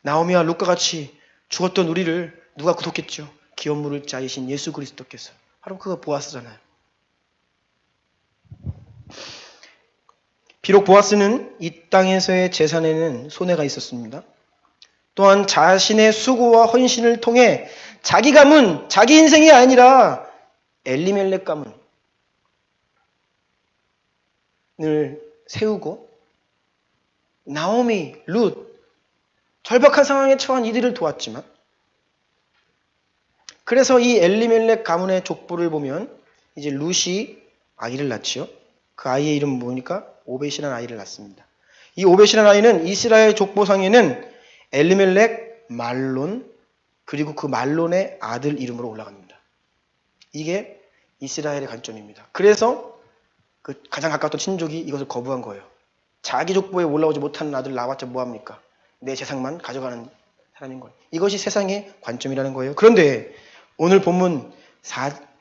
나오미와 룻과 같이 죽었던 우리를 누가 구속했죠? 기업 물을 자이신 예수 그리스도께서. 바로 그가 보아스잖아요. 비록 보아스는 이 땅에서의 재산에는 손해가 있었습니다. 또한 자신의 수고와 헌신을 통해 자기 가문, 자기 인생이 아니라 엘리멜렉 가문을 세우고 나오미, 룻, 절박한 상황에 처한 이들을 도왔지만 그래서 이 엘리멜렉 가문의 족보를 보면 이제 룻이 아이를 낳지요. 그 아이의 이름은 뭐니까? 오벳이라는 아이를 낳습니다. 이 오벳이라는 아이는 이스라엘 족보상에는 엘리멜렉, 말론 그리고 그 말론의 아들 이름으로 올라갑니다. 이게 이스라엘의 관점입니다. 그래서 그 가장 가까웠던 친족이 이것을 거부한 거예요. 자기 족보에 올라오지 못하는 아들 낳아봤자 뭐합니까? 내 재산만 가져가는 사람인 거예요. 이것이 세상의 관점이라는 거예요. 그런데 오늘 본문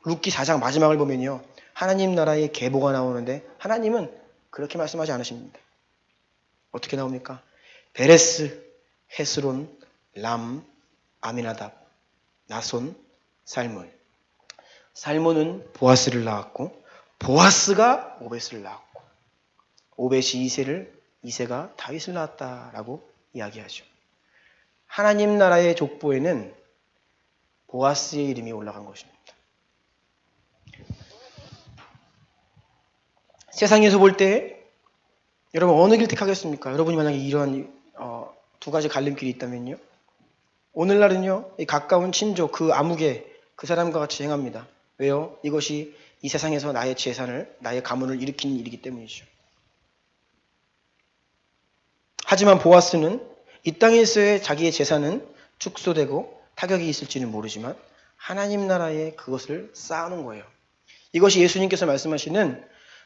룻기 4장 마지막을 보면요. 하나님 나라의 계보가 나오는데 하나님은 그렇게 말씀하지 않으십니다. 어떻게 나옵니까? 베레스, 헤스론, 람, 아미나답, 나손, 살몬. 살몬은 보아스를 낳았고 보아스가 오벳을 낳았고 오벳이 이세가 다윗을 낳았다라고 이야기하죠. 하나님 나라의 족보에는 보아스의 이름이 올라간 것입니다. 세상에서 볼 때 여러분 어느 길 택하겠습니까? 여러분이 만약에 이러한 두 가지 갈림길이 있다면요. 오늘날은요. 이 가까운 친족 그 아무개 그 사람과 같이 행합니다. 왜요? 이것이 이 세상에서 나의 재산을 나의 가문을 일으키는 일이기 때문이죠. 하지만 보아스는 이 땅에서의 자기의 재산은 축소되고 타격이 있을지는 모르지만 하나님 나라에 그것을 쌓아놓은 거예요. 이것이 예수님께서 말씀하시는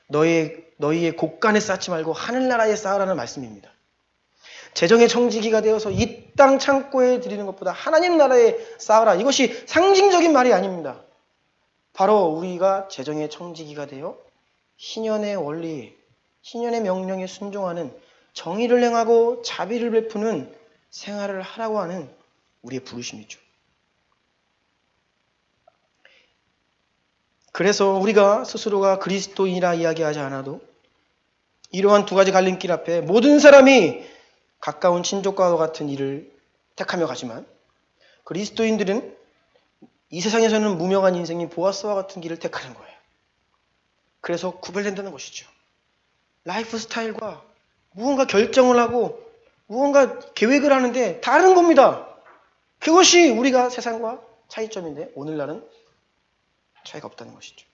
너희의 곳간에 쌓지 말고 하늘나라에 쌓으라는 말씀입니다. 재정의 청지기가 되어서 이 땅 창고에 드리는 것보다 하나님 나라에 쌓으라. 이것이 상징적인 말이 아닙니다. 바로 우리가 재정의 청지기가 되어 신년의 원리, 신년의 명령에 순종하는 정의를 행하고 자비를 베푸는 생활을 하라고 하는 우리의 부르심이죠. 그래서 우리가 스스로가 그리스도인이라 이야기하지 않아도 이러한 두 가지 갈림길 앞에 모든 사람이 가까운 친족과 같은 일을 택하며 가지만 그리스도인들은 이 세상에서는 무명한 인생인 보아스와 같은 길을 택하는 거예요. 그래서 구별된다는 것이죠. 라이프 스타일과 무언가 결정을 하고 무언가 계획을 하는데 다른 겁니다. 그것이 우리가 세상과 차이점인데 오늘날은 차이가 없다는 것이죠.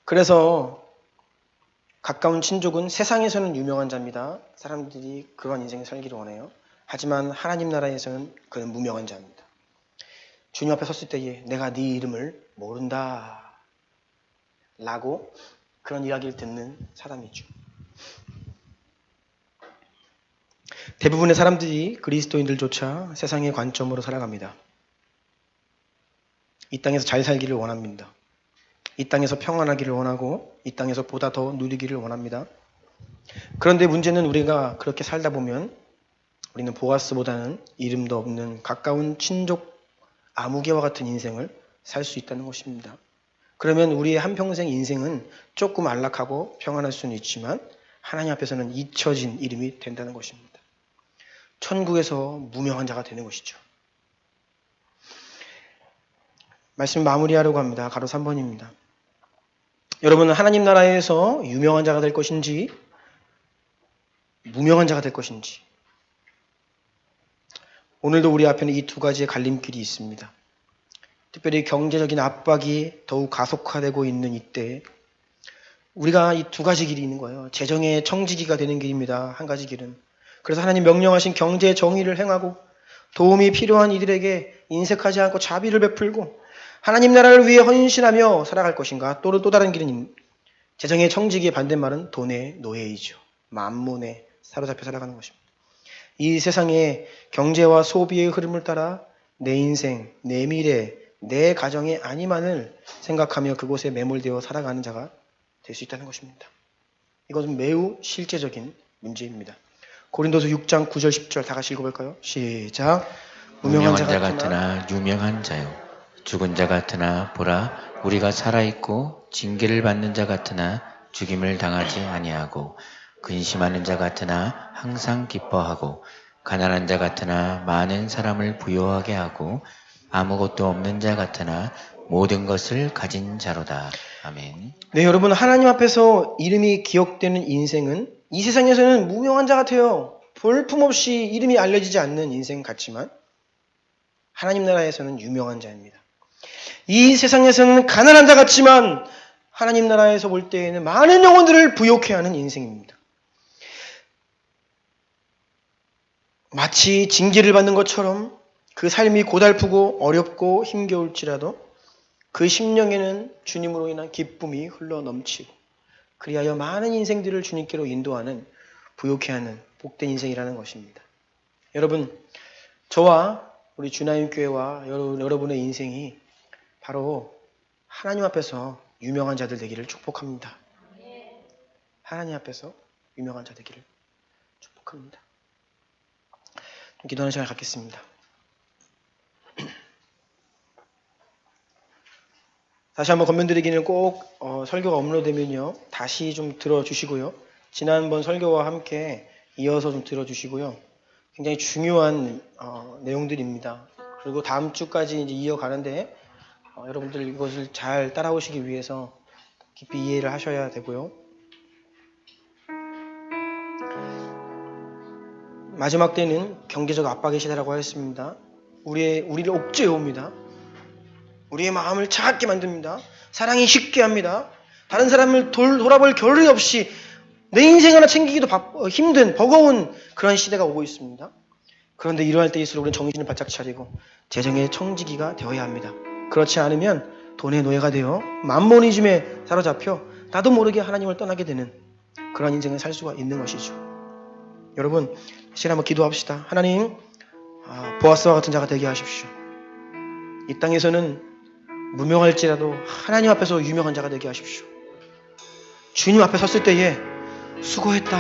그래서 가까운 친족은 세상에서는 유명한 자입니다. 사람들이 그런 인생을 살기를 원해요. 하지만 하나님 나라에서는 그는 무명한 자입니다. 주님 앞에 섰을 때에 내가 네 이름을 모른다 라고 그런 이야기를 듣는 사람이죠. 대부분의 사람들이 그리스도인들조차 세상의 관점으로 살아갑니다. 이 땅에서 잘 살기를 원합니다. 이 땅에서 평안하기를 원하고 이 땅에서 보다 더 누리기를 원합니다. 그런데 문제는 우리가 그렇게 살다 보면 우리는 보아스보다는 이름도 없는 가까운 친족 아무개와 같은 인생을 살 수 있다는 것입니다. 그러면 우리의 한평생 인생은 조금 안락하고 평안할 수는 있지만 하나님 앞에서는 잊혀진 이름이 된다는 것입니다. 천국에서 무명한 자가 되는 것이죠. 말씀 마무리하려고 합니다. 가로 3번입니다. 여러분은 하나님 나라에서 유명한 자가 될 것인지 무명한 자가 될 것인지 오늘도 우리 앞에는 이 두 가지의 갈림길이 있습니다. 특별히 경제적인 압박이 더욱 가속화되고 있는 이때 우리가 이 두 가지 길이 있는 거예요. 재정의 청지기가 되는 길입니다. 한 가지 길은. 그래서 하나님 명령하신 경제 정의를 행하고 도움이 필요한 이들에게 인색하지 않고 자비를 베풀고 하나님 나라를 위해 헌신하며 살아갈 것인가? 또 다른 길은 재정의 청지기의 반대말은 돈의 노예이죠. 만문에 사로잡혀 살아가는 것입니다. 이 세상의 경제와 소비의 흐름을 따라 내 인생, 내 미래, 내 가정의 안위만을 생각하며 그곳에 매몰되어 살아가는 자가 될 수 있다는 것입니다. 이것은 매우 실제적인 문제입니다. 고린도서 6장 9절 10절 다 같이 읽어볼까요? 시작. 무명한 자 같으나 유명한 자요 죽은 자 같으나 보라 우리가 살아있고 징계를 받는 자 같으나 죽임을 당하지 아니하고 근심하는 자 같으나 항상 기뻐하고 가난한 자 같으나 많은 사람을 부요하게 하고 아무것도 없는 자 같으나 모든 것을 가진 자로다. 아멘. 네, 여러분 하나님 앞에서 이름이 기억되는 인생은 이 세상에서는 무명한 자 같아요. 볼품없이 이름이 알려지지 않는 인생 같지만 하나님 나라에서는 유명한 자입니다. 이 세상에서는 가난한 자 같지만 하나님 나라에서 볼 때에는 많은 영혼들을 부욕해 하는 인생입니다. 마치 징계를 받는 것처럼 그 삶이 고달프고 어렵고 힘겨울지라도 그 심령에는 주님으로 인한 기쁨이 흘러 넘치고 그리하여 많은 인생들을 주님께로 인도하는 부욕해 하는 복된 인생이라는 것입니다. 여러분, 저와 우리 주나임교회와 여러분의 인생이 바로 하나님 앞에서 유명한 자들 되기를 축복합니다. 하나님 앞에서 유명한 자 되기를 축복합니다. 기도하는 시간을 갖겠습니다. 다시 한번 권면드리기는 꼭 설교가 업로드되면요 다시 좀 들어주시고요. 지난번 설교와 함께 이어서 좀 들어주시고요. 굉장히 중요한 내용들입니다. 그리고 다음 주까지 이제 이어가는데 여러분들 이것을 잘 따라오시기 위해서 깊이 이해를 하셔야 되고요. 마지막 때는 경제적 압박의 시대라고 하였습니다. 우리를 억제해 옵니다. 우리의 마음을 차갑게 만듭니다. 사랑이 쉽게 합니다. 다른 사람을 돌아볼 겨를이 없이 내 인생 하나 챙기기도 힘든 버거운 그런 시대가 오고 있습니다. 그런데 이러할 때일수록 우리는 정신을 바짝 차리고 재정의 청지기가 되어야 합니다. 그렇지 않으면 돈의 노예가 되어 만모니즘에 사로잡혀 나도 모르게 하나님을 떠나게 되는 그런 인생을 살 수가 있는 것이죠. 여러분, 시간 한번 기도합시다. 하나님, 보아스와 같은 자가 되게 하십시오. 이 땅에서는 무명할지라도 하나님 앞에서 유명한 자가 되게 하십시오. 주님 앞에 섰을 때에 수고했다,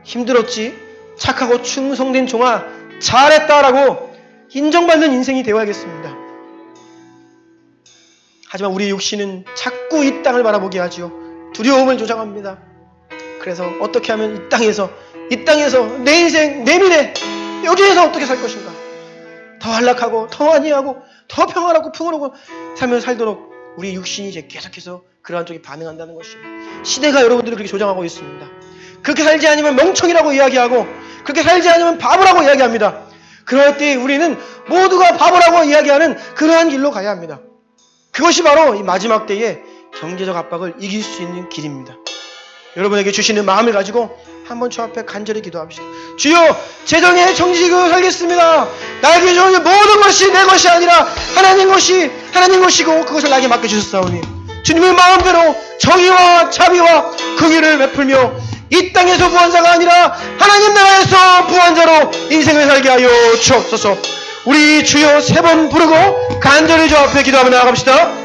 힘들었지, 착하고 충성된 종아 잘했다라고 인정받는 인생이 되어야겠습니다. 하지만 우리의 육신은 자꾸 이 땅을 바라보게 하지요. 두려움을 조장합니다. 그래서 어떻게 하면 이 땅에서 내 인생, 내 미래 여기에서 어떻게 살 것인가, 더 안락하고 더 안위하고 더 평안하고 풍요로운 삶을 살도록 우리 육신이 이제 계속해서 그러한 쪽에 반응한다는 것이에요. 시대가 여러분들을 그렇게 조장하고 있습니다. 그렇게 살지 않으면 멍청이라고 이야기하고 그렇게 살지 않으면 바보라고 이야기합니다. 그럴 때 우리는 모두가 바보라고 이야기하는 그러한 길로 가야 합니다. 그것이 바로 이 마지막 때의 경제적 압박을 이길 수 있는 길입니다. 여러분에게 주시는 마음을 가지고 한번 저 앞에 간절히 기도합시다. 주여, 재정의 청지기로 살겠습니다. 나에게 주는 모든 것이 내 것이 아니라 하나님 것이고 그것을 나에게 맡겨주셨사오니 주님의 마음대로 정의와 자비와 긍휼을 베풀며 이 땅에서 부한자가 아니라 하나님 나라에서 부한자로 인생을 살게 하여 주옵소서. 우리 주여 3번 부르고 간절히 저 앞에 기도하며 나아갑시다.